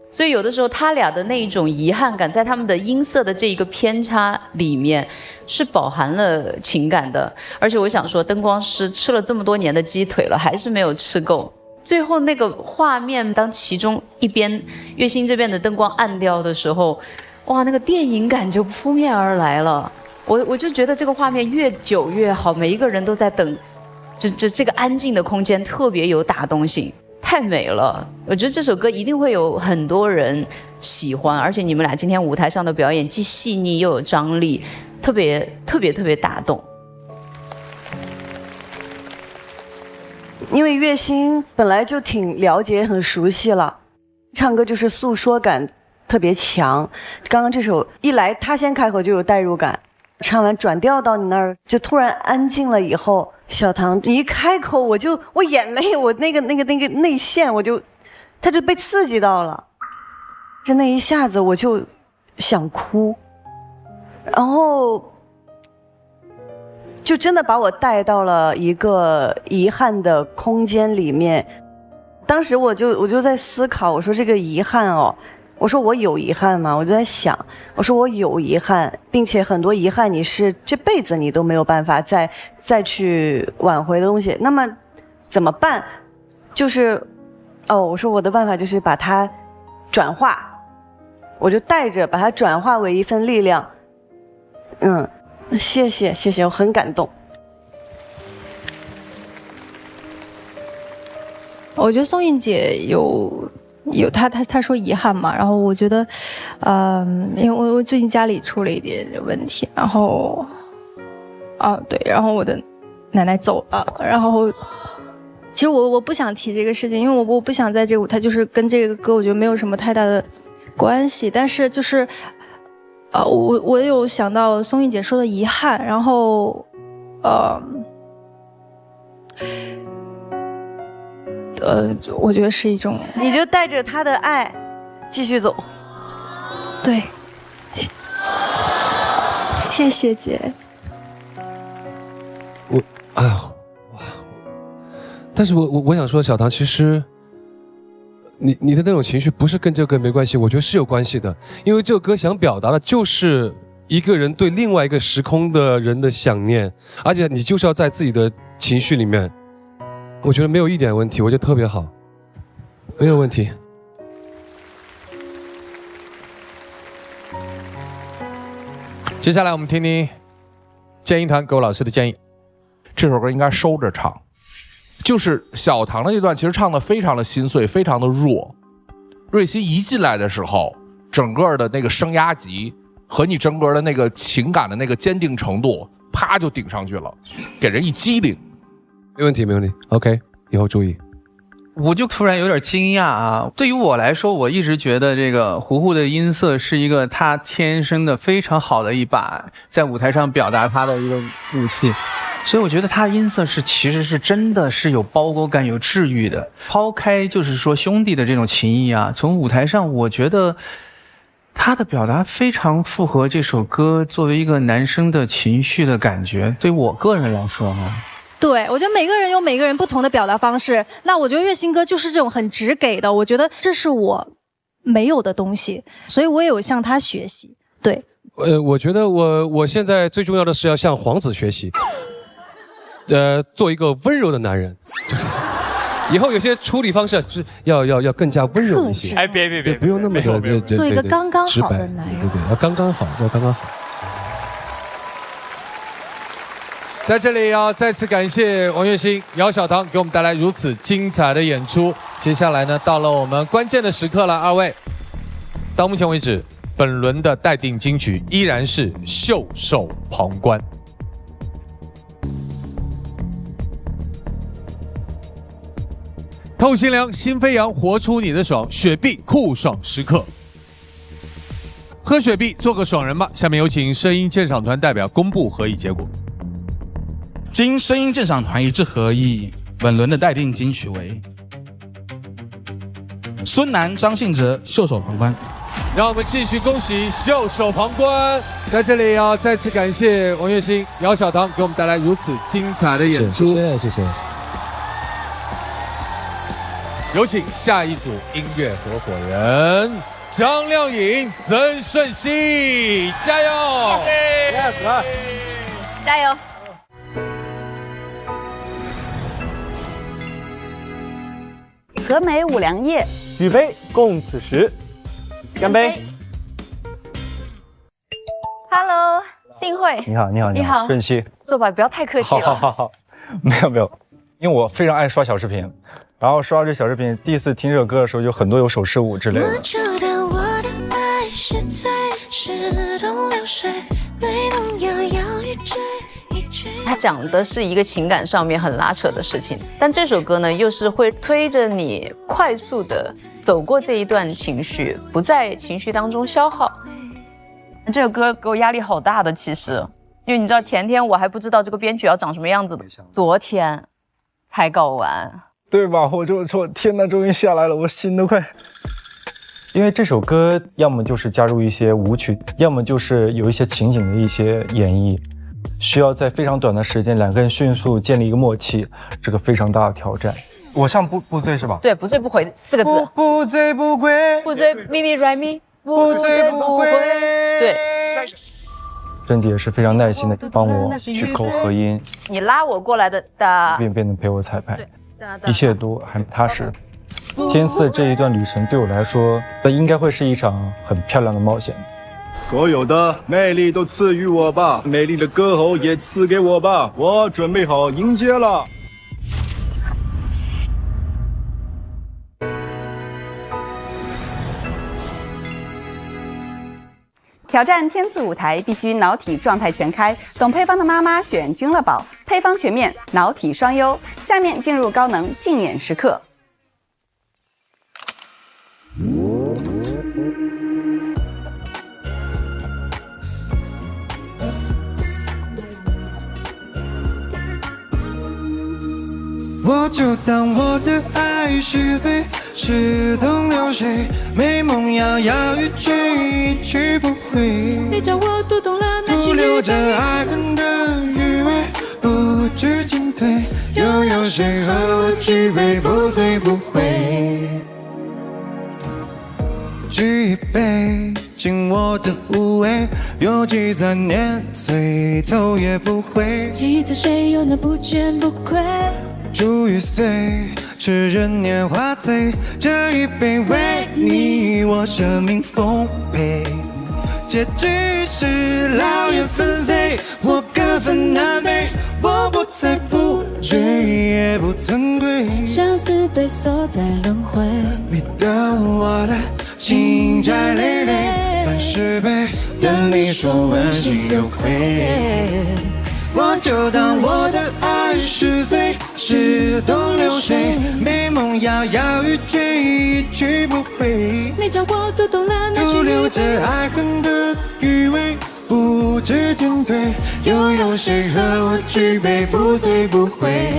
所以有的时候他俩的那一种遗憾感，在他们的音色的这一个偏差里面是饱含了情感的。而且我想说，灯光师吃了这么多年的鸡腿了，还是没有吃够。最后那个画面，当其中一边栎鑫这边的灯光暗掉的时候，哇，那个电影感就扑面而来了。我就觉得这个画面越久越好，每一个人都在等，这个安静的空间特别有打动性，太美了。我觉得这首歌一定会有很多人喜欢，而且你们俩今天舞台上的表演既细腻又有张力，特别打动。因为栎鑫本来就挺了解、很熟悉了，唱歌就是诉说感特别强。刚刚这首一来，他先开口就有代入感，唱完转调到你那儿就突然安静了以后，小唐你一开口我眼泪我那个内线他就被刺激到了，就那一下子我就想哭，然后就真的把我带到了一个遗憾的空间里面。当时我就在思考，我说这个遗憾哦，我说我有遗憾吗？我就在想，我说我有遗憾，并且很多遗憾你是这辈子你都没有办法再去挽回的东西，那么怎么办？就是我说我的办法就是把它转化，我就带着把它转化为一份力量。谢谢，我很感动。我觉得宋韵姐有她说遗憾嘛，然后我觉得，因为我最近家里出了一点问题，然后，对，然后我的奶奶走了，然后，其实我不想提这个事情，因为我不想在这个舞台，就是跟这个歌我觉得没有什么太大的关系，但是就是，我有想到宋韵姐说的遗憾，然后，我觉得是一种，你就带着他的爱继续走。对，谢谢姐。但是我想说，小唐，其实你的那种情绪不是跟这个歌没关系，我觉得是有关系的，因为这首歌想表达的就是一个人对另外一个时空的人的想念，而且你就是要在自己的情绪里面，我觉得没有一点问题，我觉得特别好，没有问题。接下来我们听听建议团给我老师的建议。这首歌应该收着唱，就是小唐的这段其实唱的非常的心碎，非常的弱。瑞希一进来的时候，整个的那个升压级和你整个的那个情感的那个坚定程度，啪就顶上去了，给人一激灵。没问题，没问题。OK， 以后注意。我就突然有点惊讶啊！对于我来说，我一直觉得这个胡胡的音色是一个他天生的非常好的一把在舞台上表达他的一个武器，所以我觉得他音色其实是真的是有包裹感、有治愈的。抛开就是说兄弟的这种情谊啊，从舞台上我觉得他的表达非常符合这首歌作为一个男生的情绪的感觉。对我个人来说啊。对，我觉得每个人有每个人不同的表达方式。那我觉得月星哥就是这种很直给的，我觉得这是我没有的东西，所以我也有向他学习。对，我觉得我现在最重要的是要向皇子学习，做一个温柔的男人，就是以后有些处理方式就是要更加温柔一些。哎，别，不用那么的，做一个刚刚好的男人。对，要刚刚好，要刚刚好。在这里要再次感谢王栎鑫、姚小棠给我们带来如此精彩的演出。接下来呢，到了我们关键的时刻了，二位。到目前为止，本轮的待定金曲依然是《袖手旁观》。透心凉，心飞扬，活出你的爽，雪碧酷爽时刻。喝雪碧，做个爽人吧。下面有请声音鉴赏团代表公布合议结果。经声音鉴赏团一致合议，本轮的待定金曲为孙楠、张信哲《袖手旁观》。让我们继续恭喜《袖手旁观》。在这里要再次感谢王栎鑫、姚小棠给我们带来如此精彩的演出。谢谢。有请下一组音乐合伙人张靓颖、曾舜晞，加油！ Yes， 加油！和美五粮液，举杯共此时，干杯 ！Hello， 幸会。你好，你好，舜晞，坐吧，不要太客气了。好，没有，因为我非常爱刷小视频，然后刷这小视频，第一次听这首歌的时候，有很多有手势舞之类的。我知道我的爱是最是东流水，没动摇摇欲坠。它讲的是一个情感上面很拉扯的事情，但这首歌呢，又是会推着你快速的走过这一段情绪，不在情绪当中消耗。这首歌给我压力好大的，其实，因为你知道前天我还不知道这个编曲要长什么样子的，昨天才搞完，对吧？我就说天哪，终于下来了，我心都快。因为这首歌要么就是加入一些舞曲，要么就是有一些情景的一些演绎。需要在非常短的时间，两个人迅速建立一个默契，这个非常大的挑战。我唱不醉是吧？对，不醉不回4个字。不醉不归，不醉咪咪来咪，不醉不回。对，甄姐也是非常耐心的帮我去抠和音。你拉我过来的，便能陪我彩排，一切都很踏实。天赐这一段旅程对我来说，应该会是一场很漂亮的冒险。所有的魅力都赐予我吧，美丽的歌喉也赐给我吧，我准备好迎接了。挑战天赐舞台必须脑体状态全开，懂配方的妈妈选君乐宝，配方全面，脑体双优。下面进入高能竞演时刻。我就当我的爱是罪，是东流水，美梦摇摇欲坠，一去不回。你叫我读懂了那些徒留着爱恨的余味，不知进退，又有谁和我举杯不醉不归？举一杯，敬我的无畏，有几残年岁，头也不回。记忆在谁又能不见不归？煮雨碎，痴人年华醉，这一杯为你我生命奉陪。结局是劳燕分飞，或各分南北，我不猜不追，也不曾归。相思被锁在轮回，你的我的情债累累，半世杯，等你说问心有愧。我就当我的爱是醉，是东流水，美梦摇摇欲坠，一去不回。你叫我读懂了那些徒留着爱恨的余味，不知进退，又有谁和我举杯不醉不归？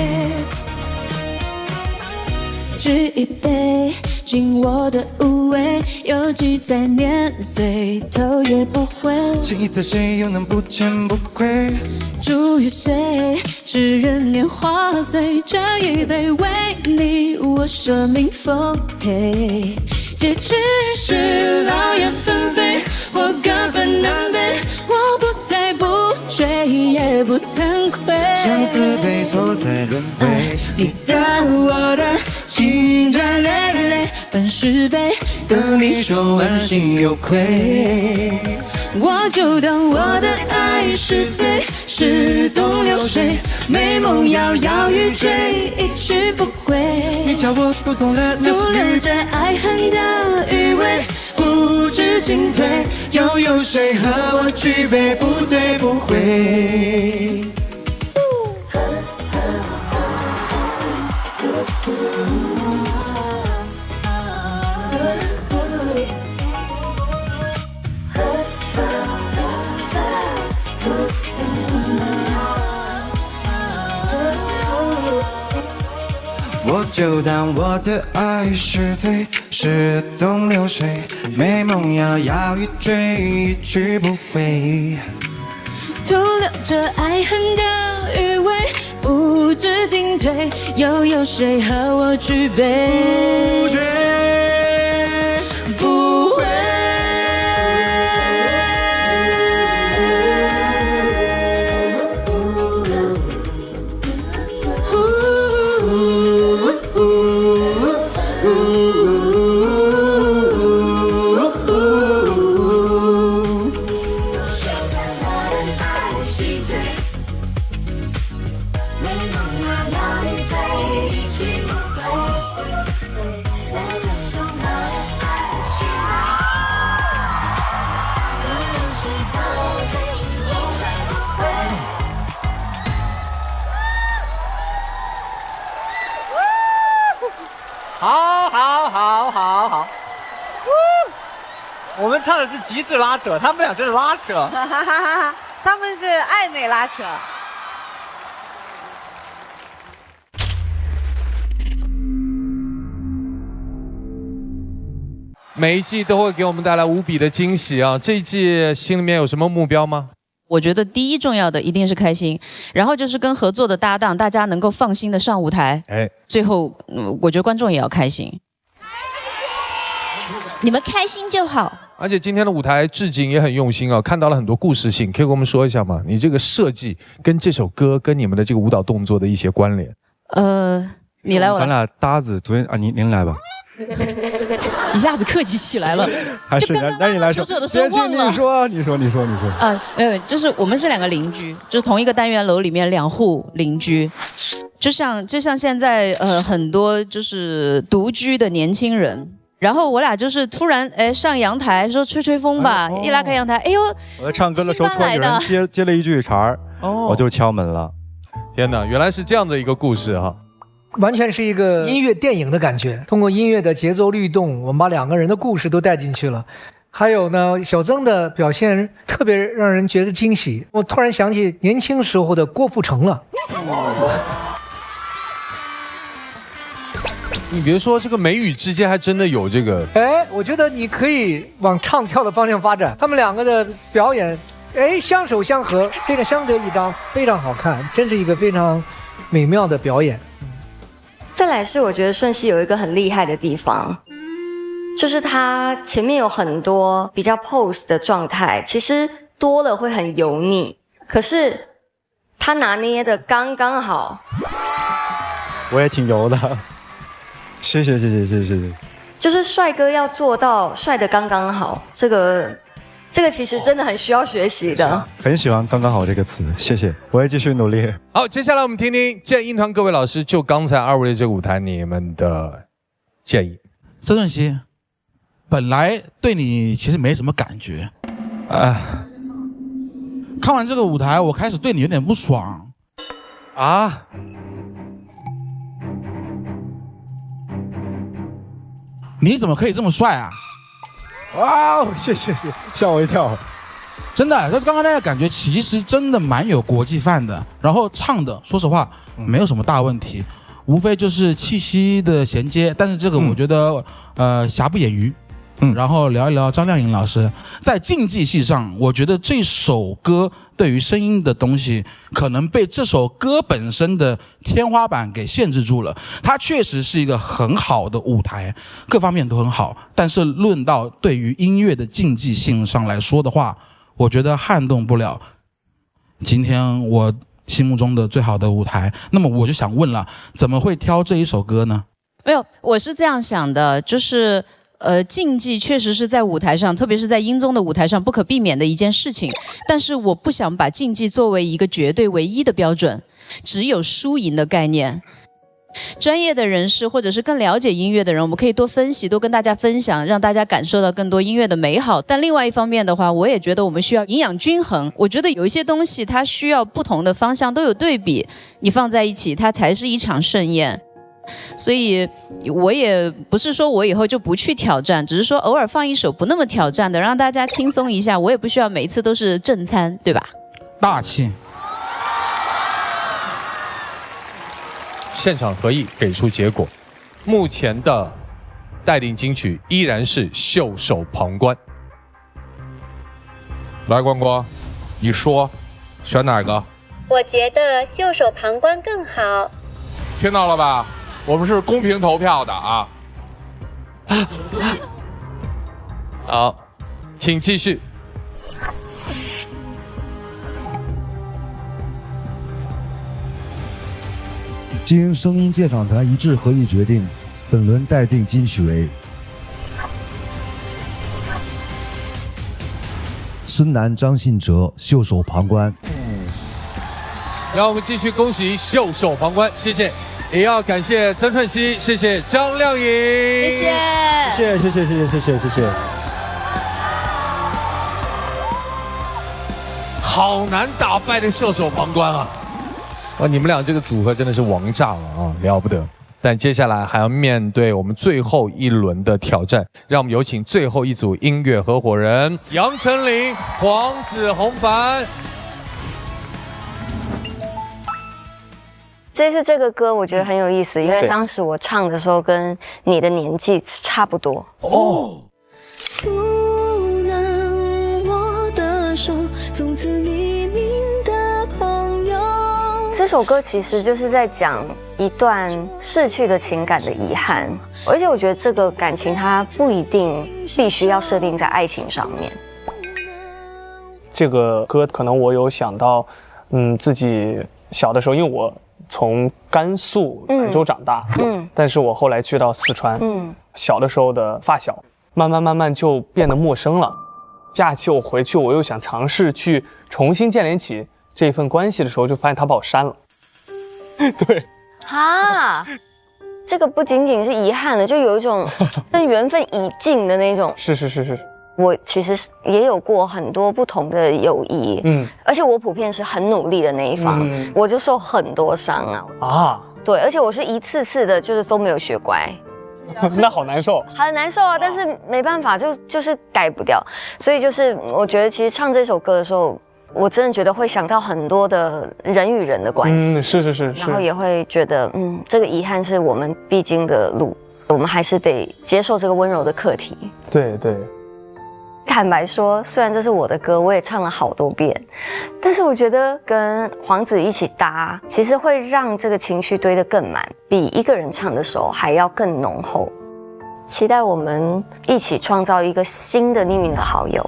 举一杯，敬我的无畏，有几载年岁，头也不回。记忆在谁又能不见不归？煮雨碎，痴人年华醉，这一杯为你我舍命奉陪。结局是劳燕分飞，或各分南北，我不猜不追，也不曾归。相思被锁在轮回，你的我的情债累累，半世杯，等你说问心有愧。我就当我的爱是醉，是东流水，美梦摇摇欲坠，一去不回。你叫我读懂了那徒留着爱恨的余味，不知进退，又有谁和我举杯不醉不归？我就当我的爱是醉，是东流水，美梦摇摇欲坠，一去不回。徒留着爱恨的余味，不知进退，又有谁和我举杯不醉不回？好，我们唱的是极致拉扯，他们俩就是拉扯。他们是暧昧拉扯。每一季都会给我们带来无比的惊喜啊！这一季心里面有什么目标吗？我觉得第一重要的一定是开心，然后就是跟合作的搭档，大家能够放心的上舞台。最后，我觉得观众也要开心。你们开心就好。而且今天的舞台置景也很用心啊，看到了很多故事性，可以跟我们说一下吗？你这个设计跟这首歌跟你们的这个舞蹈动作的一些关联。你来我来。咱俩搭子，昨天啊，您来吧。一下子客气起来了，还是就刚刚来说的时候忘了。你说。没有，就是我们是两个邻居，就是同一个单元楼里面2户邻居，就像现在很多就是独居的年轻人，然后我俩就是突然上阳台说吹吹风吧，一拉开阳台，哎呦，我在唱歌的时候突然有人接了一句茬儿，我就敲门了。天哪，原来是这样的一个故事哈！完全是一个音乐电影的感觉，通过音乐的节奏律动，我们把两个人的故事都带进去了。还有呢，小曾的表现特别让人觉得惊喜。我突然想起年轻时候的郭富城了。你别说，这个眉宇之间还真的有这个。我觉得你可以往唱跳的方向发展。他们两个的表演，相守相合，非常相得益彰，非常好看，真是一个非常美妙的表演。再来是我觉得顺熙有一个很厉害的地方，就是他前面有很多比较 pose 的状态，其实多了会很油腻，可是他拿捏的刚刚好。我也挺油的，谢谢。就是帅哥要做到帅的刚刚好，这个其实真的很需要学习的。很喜欢刚刚好这个词，谢谢，我会继续努力。好，接下来我们听听建英团各位老师就刚才二位的这个舞台，你们的建议。曾舜晞，本来对你其实没什么感觉，看完这个舞台，我开始对你有点不爽啊。你怎么可以这么帅啊？哇，谢谢，吓我一跳。真的，就刚刚那个感觉，其实真的蛮有国际范的。然后唱的，说实话，没有什么大问题，无非就是气息的衔接。但是这个我觉得，瑕不掩瑜。然后聊一聊张靓颖老师在竞技系上，我觉得这首歌对于声音的东西，可能被这首歌本身的天花板给限制住了。它确实是一个很好的舞台，各方面都很好，但是论到对于音乐的竞技性上来说的话，我觉得撼动不了今天我心目中的最好的舞台。那么我就想问了，怎么会挑这一首歌呢？没有，我是这样想的，就是竞技确实是在舞台上，特别是在音综的舞台上不可避免的一件事情，但是我不想把竞技作为一个绝对唯一的标准，只有输赢的概念。专业的人士或者是更了解音乐的人，我们可以多分析，多跟大家分享，让大家感受到更多音乐的美好。但另外一方面的话，我也觉得我们需要营养均衡。我觉得有一些东西它需要不同的方向都有对比，你放在一起，它才是一场盛宴。所以我也不是说我以后就不去挑战，只是说偶尔放一首不那么挑战的，让大家轻松一下。我也不需要每一次都是正餐，对吧？大气。现场合议给出结果，目前的待定金曲依然是袖手旁观。来，关关，你说选哪个？我觉得袖手旁观更好。听到了吧？我们是公平投票的啊！好，请继续。经声音鉴赏团一致合议决定，本轮待定金曲为孙楠、张信哲袖手旁观。让我们继续恭喜袖手旁观，谢谢。也要感谢曾舜晞，谢谢张靓颖，谢谢，谢谢。好难打败的袖手旁观啊！哇，你们俩这个组合真的是王炸了啊，了不得！但接下来还要面对我们最后一轮的挑战，让我们有请最后一组音乐合伙人杨丞琳、黄子弘凡。这次这个歌我觉得很有意思，因为当时我唱的时候跟你的年纪差不多。哦。不能握的手，从此黎明的朋友。这首歌其实就是在讲一段逝去的情感的遗憾，而且我觉得这个感情它不一定必须要设定在爱情上面。这个歌可能我有想到，自己小的时候，因为我从甘肃兰州长大，但是我后来去到四川，小的时候的发小，慢慢就变得陌生了。假期我回去，我又想尝试去重新建立起这份关系的时候，就发现他把我删了。对，啊，这个不仅仅是遗憾的，就有一种跟缘分已尽的那种。是。我其实也有过很多不同的友谊，而且我普遍是很努力的那一方，我就受很多伤啊。对，而且我是一次次的，就是都没有学乖。那好难受，很难受啊！但是没办法，就是改不掉。所以就是我觉得，其实唱这首歌的时候，我真的觉得会想到很多的人与人的关系。是。然后也会觉得，这个遗憾是我们必经的路，我们还是得接受这个温柔的课题。对。坦白说，虽然这是我的歌，我也唱了好多遍，但是我觉得跟黄子一起搭，其实会让这个情绪堆得更满，比一个人唱的时候还要更浓厚。期待我们一起创造一个新的匿名的好友。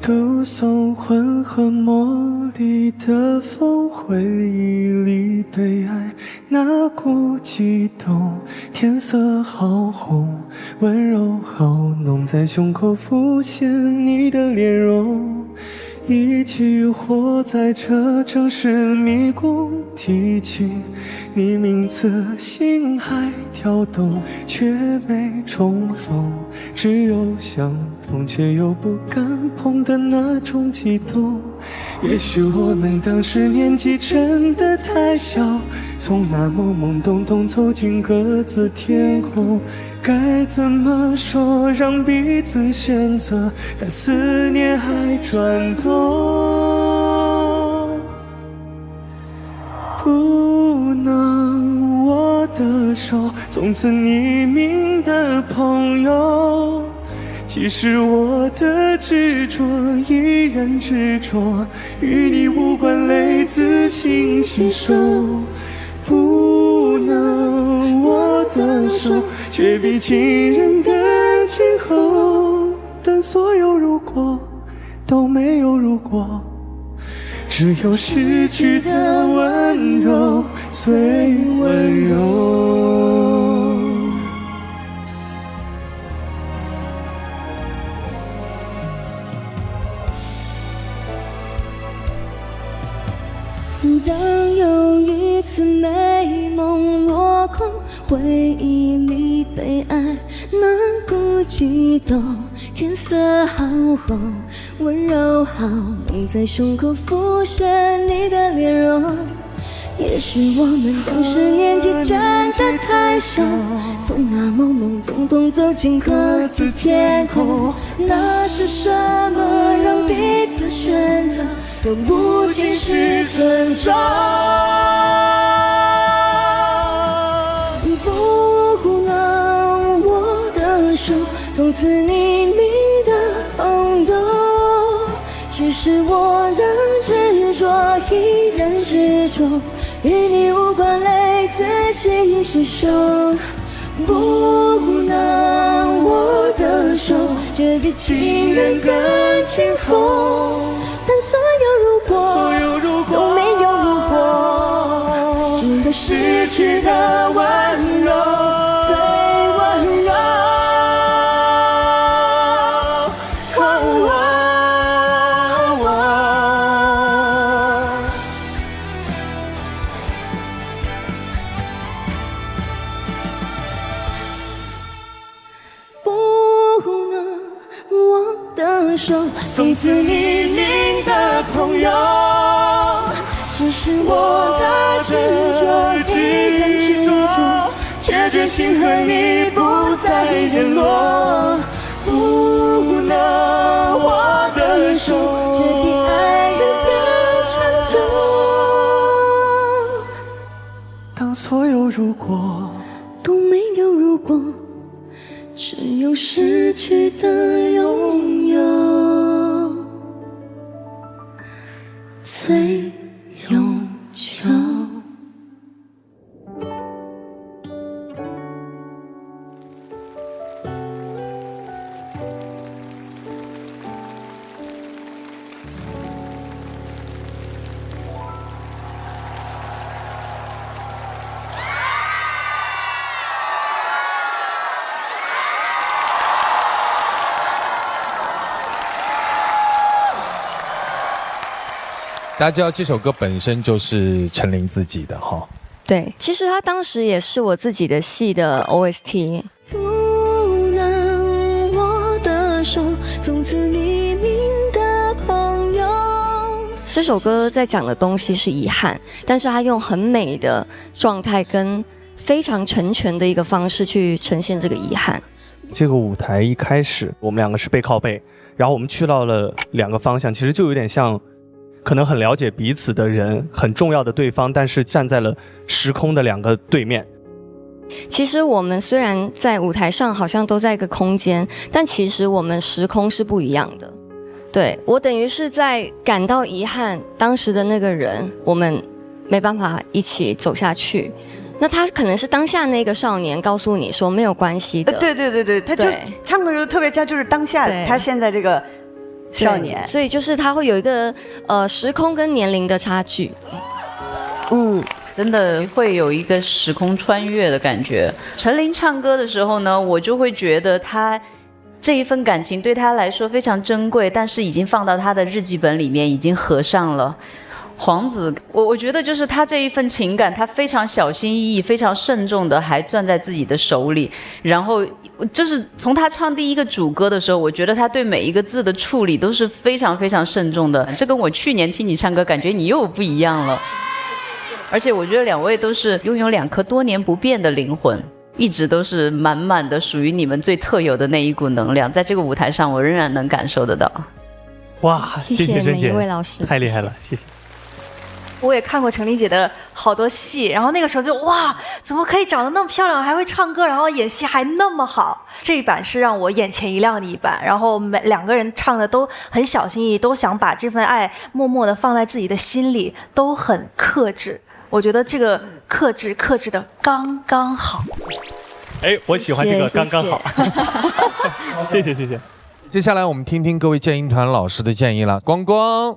独送混合茉莉的风，回忆里被爱那股悸动，天色好红，温柔好浓，在胸口浮现你的脸容，一起活在这城市迷宫，提起你名字心还跳动，却没重逢，只有相碰却又不敢碰的那种激动。也许我们当时年纪真的太小，从那懵懵懂懂走进各自天空，该怎么说让彼此选择，但思念还转动。不能握的手，从此匿名的朋友，其实我的执着依然执着，与你无关，泪自行吸收。不能握的手，却比情人更亲厚，但所有如果都没有如果，只有失去的温柔最温柔。当又一次美梦落空，回忆里被爱那股悸动，天色好红，温柔好浓，在胸口浮现你的脸容。也许我们当时年纪真的太小，从那懵懵懂懂走进各自天空，那是什么让彼此选择，都不仅是尊重。不能握的手，从此匿名的朋友，其实我的执着依然执着，与你无关，泪自行吸收。不能握的手，却比情人更亲厚，但所有如果都没有如果，只有失去的温柔最温柔。不能握的手，从此匿名的朋友，只是我的执着依然执着，却决心和你不再联络。不能握的手，却比爱人更长久。当所有如果都没有如果，只有失去的拥有最永久。大家知道这首歌本身就是陈琳自己的哈。对，其实它当时也是我自己的戏的 OST。不能握的手，从此匿名的朋友。这首歌在讲的东西是遗憾，但是它用很美的状态跟非常成全的一个方式去呈现这个遗憾。这个舞台一开始我们两个是背靠背，然后我们去到了两个方向，其实就有点像可能很了解彼此的人，很重要的对方，但是站在了时空的两个对面。其实我们虽然在舞台上好像都在一个空间，但其实我们时空是不一样的。对，我等于是在感到遗憾，当时的那个人我们没办法一起走下去，那他可能是当下那个少年告诉你说没有关系的。对，他就唱的时候特别像就是当下他现在这个少年，所以就是他会有一个时空跟年龄的差距。真的会有一个时空穿越的感觉。陈琳唱歌的时候呢，我就会觉得她这一份感情对她来说非常珍贵，但是已经放到她的日记本里面，已经合上了。黄子，我觉得就是他这一份情感，他非常小心翼翼、非常慎重的还攥在自己的手里。然后就是从他唱第一个主歌的时候，我觉得他对每一个字的处理都是非常非常慎重的。这跟我去年听你唱歌，感觉你又不一样了。而且我觉得两位都是拥有2颗多年不变的灵魂，一直都是满满的属于你们最特有的那一股能量，在这个舞台上我仍然能感受得到。哇，谢谢每一位老师，太厉害了，谢谢。我也看过陈琳姐的好多戏，然后那个时候就哇，怎么可以长得那么漂亮，还会唱歌，然后演戏还那么好？这一版是让我眼前一亮的一版，然后两个人唱的都很小心翼翼，都想把这份爱默默的放在自己的心里，都很克制。我觉得这个克制的刚刚好。哎，我喜欢这个刚刚好。谢谢。接下来我们听听各位建音团老师的建议了。光光，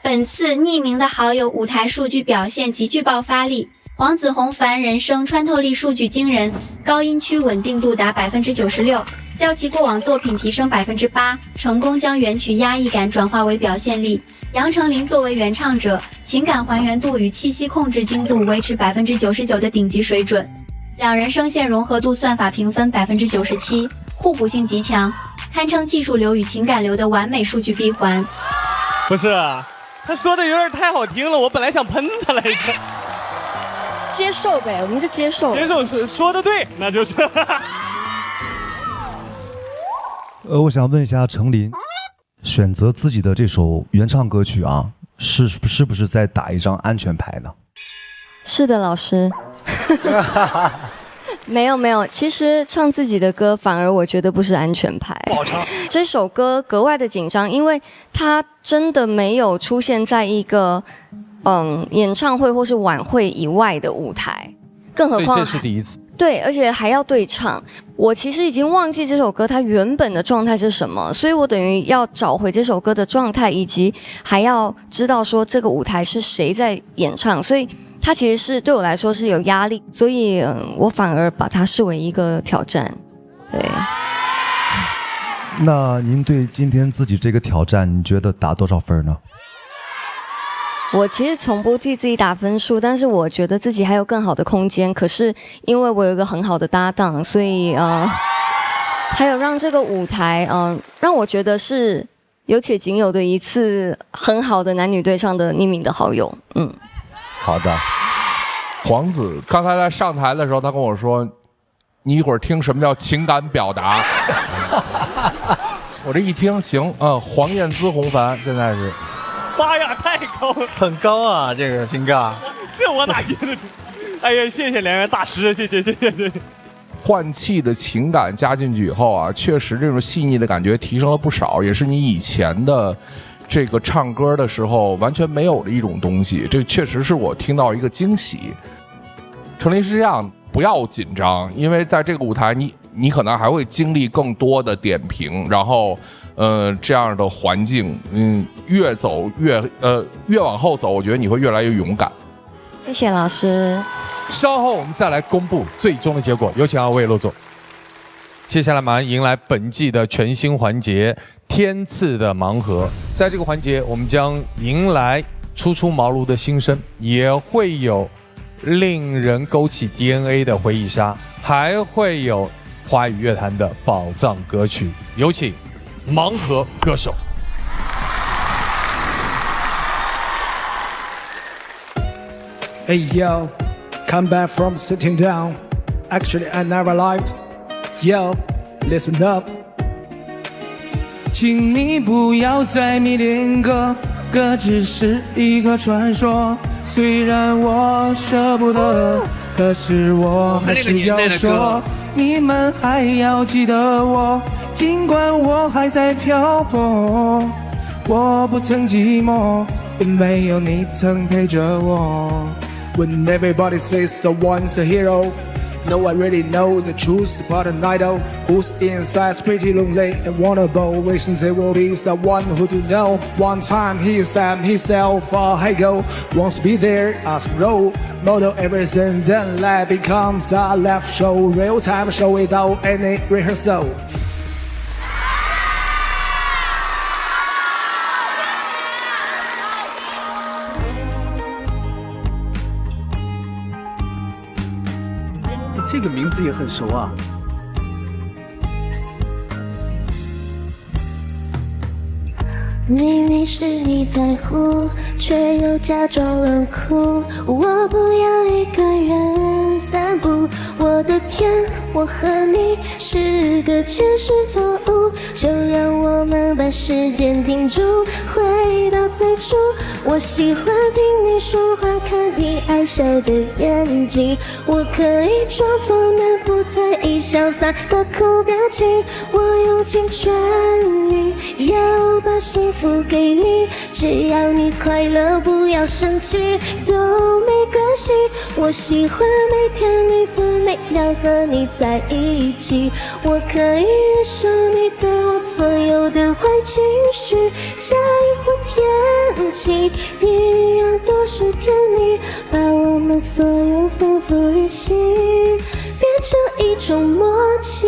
本次匿名的好友舞台数据表现极具爆发力，黄子弘凡人声穿透力数据惊人，高音区稳定度达96%，较其过往作品提升8%，成功将原曲压抑感转化为表现力。杨丞琳作为原唱者，情感还原度与气息控制精度维持99%的顶级水准，两人声线融合度算法评分97%，互补性极强，堪称技术流与情感流的完美数据闭环。不是，他说的有点太好听了，我本来想喷他来着。接受呗，我们就接受。接受说的对，那就是。我想问一下程琳，选择自己的这首原唱歌曲啊，是不是在打一张安全牌呢？是的，老师。没有，其实唱自己的歌反而我觉得不是安全牌。不好唱。这首歌格外的紧张，因为它真的没有出现在一个演唱会或是晚会以外的舞台，更何况所以这是第一次。对，而且还要对唱。我其实已经忘记这首歌它原本的状态是什么，所以我等于要找回这首歌的状态，以及还要知道说这个舞台是谁在演唱，所以它其实是对我来说是有压力，所以我反而把它视为一个挑战。对。那您对今天自己这个挑战，你觉得打多少分呢？我其实从不替自己打分数，但是我觉得自己还有更好的空间。可是因为我有一个很好的搭档，所以才有让这个舞台让我觉得是有且仅有的一次很好的男女对唱的匿名的好友。好的。黄子刚才在上台的时候，他跟我说：“你一会儿听什么叫情感表达。”我这一听，行，黄燕姿、红凡现在是。妈呀，太高了，很高啊，这个评价，这我哪接得住？哎呀，谢谢两位大师，谢谢。换气的情感加进去以后啊，确实这种细腻的感觉提升了不少，也是你以前的这个唱歌的时候完全没有的一种东西。这确实是我听到一个惊喜。程琳是这样，不要紧张，因为在这个舞台你可能还会经历更多的点评，然后这样的环境，越走越往后走，我觉得你会越来越勇敢。谢谢老师。稍后我们再来公布最终的结果，有请二位落座。接下来马上迎来本季的全新环节——天赐的盲盒。在这个环节，我们将迎来初出茅庐的新生，也会有令人勾起 DNA 的回忆杀，还会有华语乐坛的宝藏歌曲。有请盲盒歌手。Hey yo, come back from sitting down. Actually, I never lied. Yo, listen up. 请你不要再迷恋歌只是一个传说。虽然我舍不得，可是我还是要说，你们还要记得我，尽管我还在漂泊，我不曾寂寞，因为有你曾陪着我。When everybody says someone's a hero, no, I really know the truth about an idol who's inside's pretty lonely and vulnerable. Wishing there will be someone who do know. One time he said himself, hey go, wants to be there as role model everything. Then life becomes a live show, real time show without any rehearsal. 这个名字也很熟啊。明明是你在乎，却又假装冷酷。我不要一个人散步。我的天，我和你是个前世错误，就让我们把时间停住，回到最初。我喜欢听你说话，看你爱笑的眼睛。我可以装作满不在意，潇洒的苦表情。我用尽全力要把幸福给你，只要你快乐，不要生气都没关系。我喜欢每天每分每秒和你在一起，我可以忍受你对我所有的坏情绪。下一回天气一样都是甜蜜，把我们所有反复练习变成一种默契。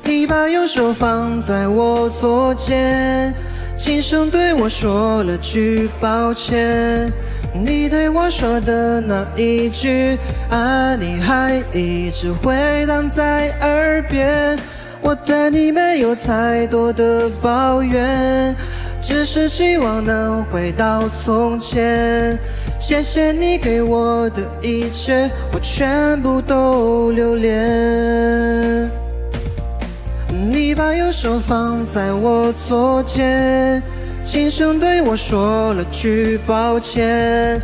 你把右手放在我左肩，轻声对我说了句抱歉。你对我说的那一句爱你还一直回荡在耳边。我对你没有太多的抱怨，只是希望能回到从前。谢谢你给我的一切，我全部都留恋。你把右手放在我左肩，轻声对我说了句抱歉。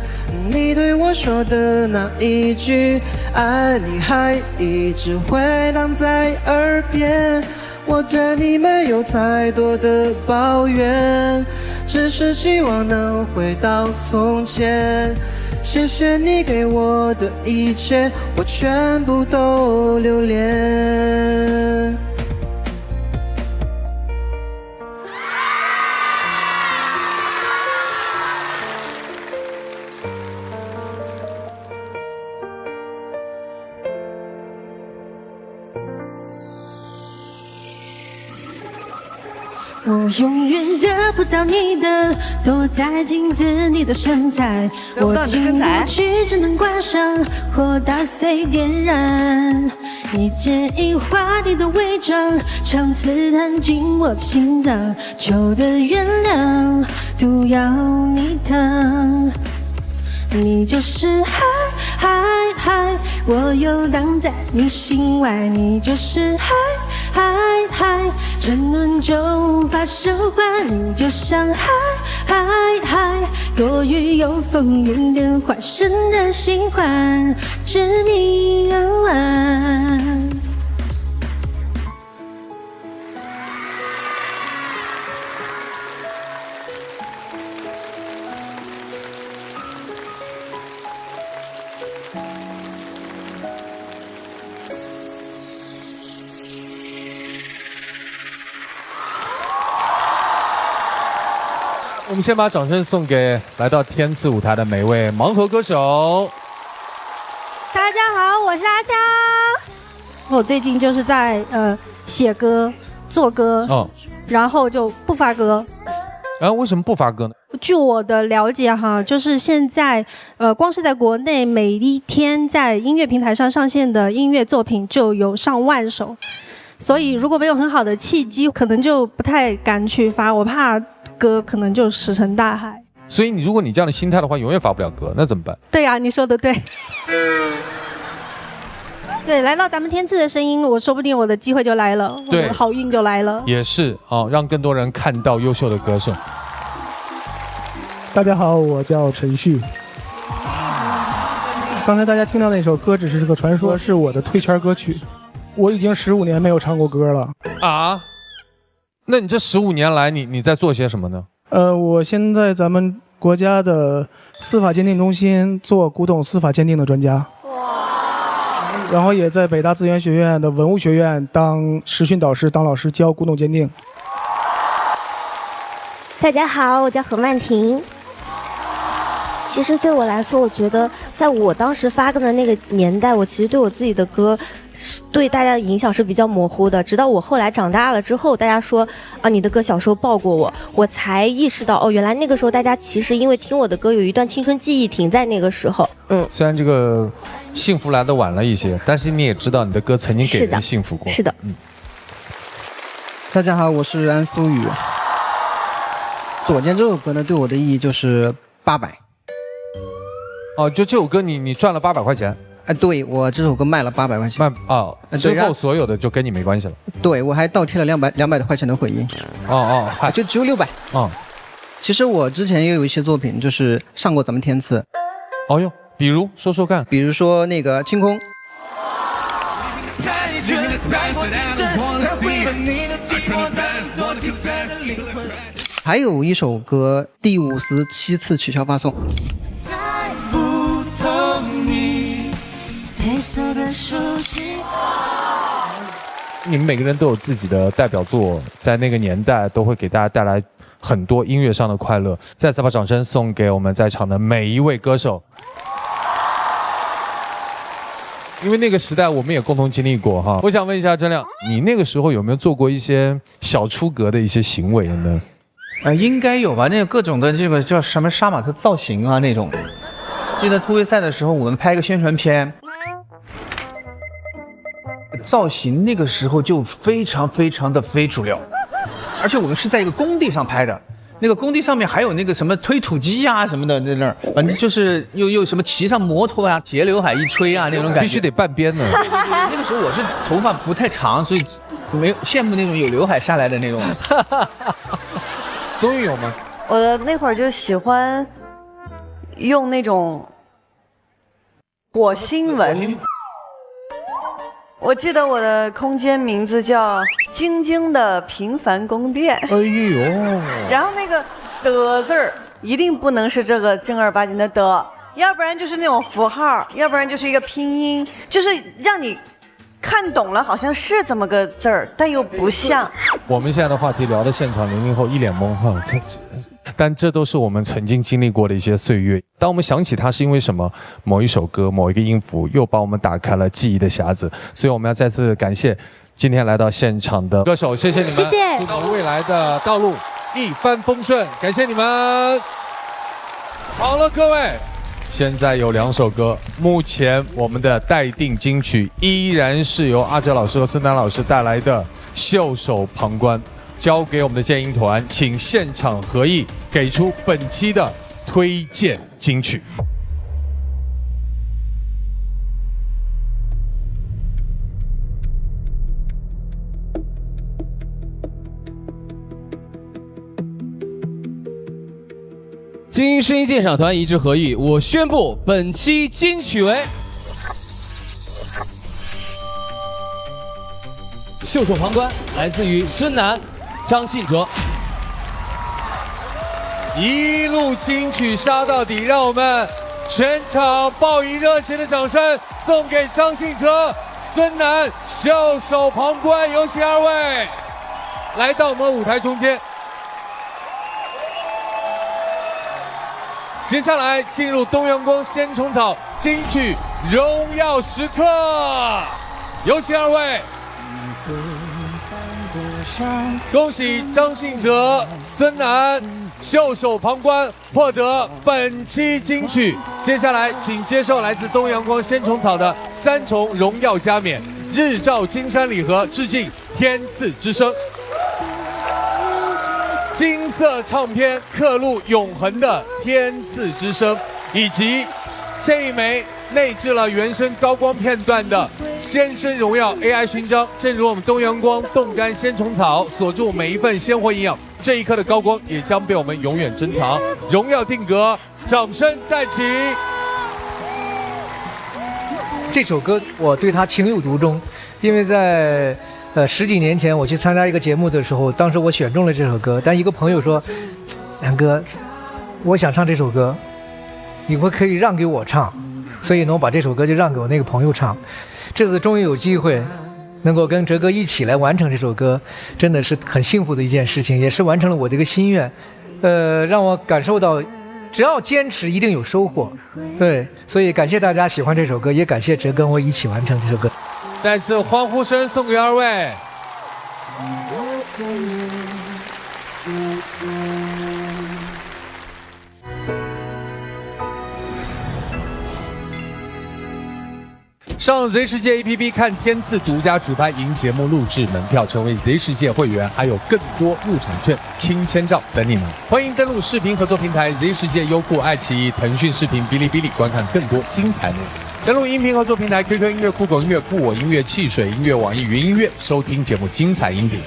你对我说的那一句爱你还一直回荡在耳边。我对你没有太多的抱怨，只是希望能回到从前。谢谢你给我的一切，我全部都留恋。我永远得不到你的，躲在镜子里的身材，我进不去，只能关上或打碎点燃。你介意华丽的伪装，长刺探进我的心脏，旧的原谅，毒药你烫。你就是海，海，海，我游荡在你心外。你就是海，海，海，沉沦就无法生还。你就像海，海，海，多雨有风，永远化身的新欢，执迷人玩。我们先把掌声送给来到天赐舞台的每位盲盒歌手。大家好，我是阿强。我最近就是在写歌、做歌，然后就不发歌。为什么不发歌呢？据我的了解哈，就是现在光是在国内每一天在音乐平台上上线的音乐作品就有上万首，所以如果没有很好的契机，可能就不太敢去发，我怕歌可能就石沉大海。所以如果你这样的心态的话，永远发不了歌，那怎么办？对呀，你说的对。对，来到咱们天赐的声音，我说不定我的机会就来了，我的好运就来了。也是让更多人看到优秀的歌手。大家好，我叫陈旭。刚才大家听到那首歌只是个传说，是我的退圈歌曲。我已经15年没有唱过歌了啊。那你这15年来，你在做些什么呢？我现在咱们国家的司法鉴定中心做古董司法鉴定的专家，然后也在北大资源学院的文物学院当实训导师，当老师教古董鉴定。大家好，我叫何曼婷。其实对我来说，我觉得在我当时发歌的那个年代，我其实对我自己的歌对大家的影响是比较模糊的。直到我后来长大了之后，大家说啊，你的歌小时候抱过我，我才意识到原来那个时候大家其实因为听我的歌有一段青春记忆停在那个时候。虽然这个幸福来得晚了一些，但是你也知道你的歌曾经给人幸福过。是的。大家好，我是安苏雨。左肩这首歌呢，对我的意义就是800。就这首歌你赚了800块钱？对，我这首歌卖了800块钱。之后所有的就跟你没关系了。对，我还倒贴了200块钱的回应。就只有600。其实我之前也有一些作品，就是上过咱们天赐。比如说说看。比如说那个清空。还有一首歌第57次取消发送。你们每个人都有自己的代表作，在那个年代都会给大家带来很多音乐上的快乐。再次把掌声送给我们在场的每一位歌手，因为那个时代我们也共同经历过哈。我想问一下郑亮，你那个时候有没有做过一些小出格的一些行为呢？应该有吧，那个各种的这个叫什么杀马特造型啊那种。记得突围赛的时候，我们拍个宣传片，造型那个时候就非常的非主流，而且我们是在一个工地上拍的，那个工地上面还有那个什么推土机啊什么的，在那儿，反正就是又什么骑上摩托啊，截刘海一吹啊那种感觉，必须得半边呢。对，那个时候我是头发不太长，所以没有羡慕那种有刘海下来的那种。综艺有吗？我的那会儿就喜欢用那种火星文。我记得我的空间名字叫晶晶的平凡宫殿。哎呦！然后那个的字儿一定不能是这个正儿八经的的，要不然就是那种符号，要不然就是一个拼音，就是让你看懂了，好像是这么个字儿，但又不像。我们现在的话题聊的现场00后一脸懵哈，但这都是我们曾经经历过的一些岁月。当我们想起它，是因为什么？某一首歌，某一个音符，又把我们打开了记忆的匣子。所以我们要再次感谢今天来到现场的歌手，谢谢你们，谢谢，祝你们未来的道路一帆风顺，感谢你们。好了，各位。现在有2首歌，目前我们的待定金曲依然是由阿哲老师和孙楠老师带来的《袖手旁观》，交给我们的建音团，请现场合议给出本期的推荐金曲。经声音鉴赏团一致合议，我宣布本期金曲为《袖手旁观》，来自于孙楠、张信哲。一路金曲杀到底，让我们全场报以热情的掌声，送给张信哲、孙楠。袖手旁观，有请2位来到我们舞台中间。接下来进入东阳光先虫草金曲荣耀时刻，有请二位。恭喜张信哲、孙楠袖手旁观，获得本期金曲。接下来请接受来自东阳光先虫草的3重荣耀加冕，日照金山礼盒致敬天赐之声。金色唱片刻录永恒的天赐之声，以及这一枚内置了原声高光片段的先生荣耀 AI 勋章。正如我们东阳光冻干鲜虫草锁住每一份鲜活营养，这一刻的高光也将被我们永远珍藏。荣耀定格，掌声再起。这首歌我对它情有独钟，因为在10几年前我去参加一个节目的时候，当时我选中了这首歌，但一个朋友说：“梁哥，我想唱这首歌，你可以让给我唱。”所以呢，我把这首歌就让给我那个朋友唱。这次终于有机会能够跟哲哥一起来完成这首歌，真的是很幸福的一件事情，也是完成了我这个心愿。让我感受到，只要坚持，一定有收获。对，所以感谢大家喜欢这首歌，也感谢哲哥跟我一起完成这首歌。再次欢呼声送给二位。上 Z 世界 APP 看天赐独家直拍，赢节目录制门票，成为 Z 世界会员，还有更多入场券、亲签照等你们。欢迎登录视频合作平台 Z 世界、优酷、爱奇艺、腾讯视频、哔哩哔哩，观看更多精彩内容。登录音频合作平台 QQ 音乐、酷狗音乐、酷我音乐、汽水音乐、网易云音乐，收听节目精彩音频。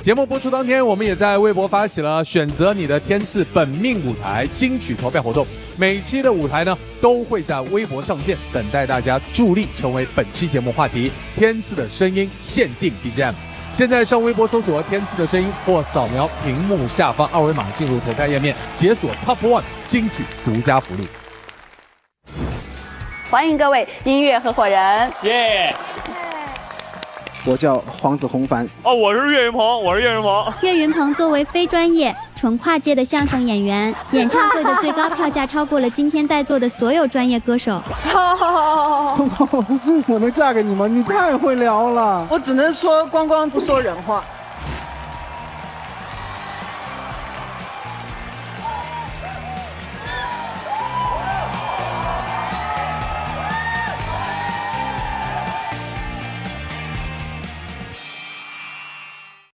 节目播出当天，我们也在微博发起了选择你的天赐本命舞台金曲投票活动，每期的舞台呢都会在微博上线，等待大家助力成为本期节目话题。天赐的声音限定 BGM， 现在上微博搜索天赐的声音，或扫描屏幕下方二维码进入投票页面，解锁 Top One 金曲独家福利。欢迎各位音乐合伙人，耶！我叫黄子弘凡。哦，我是岳云鹏，岳云鹏作为非专业、纯跨界的相声演员，演唱会的最高票价超过了今天在座的所有专业歌手。我能嫁给你吗？你太会聊了。我只能说光光不说人话。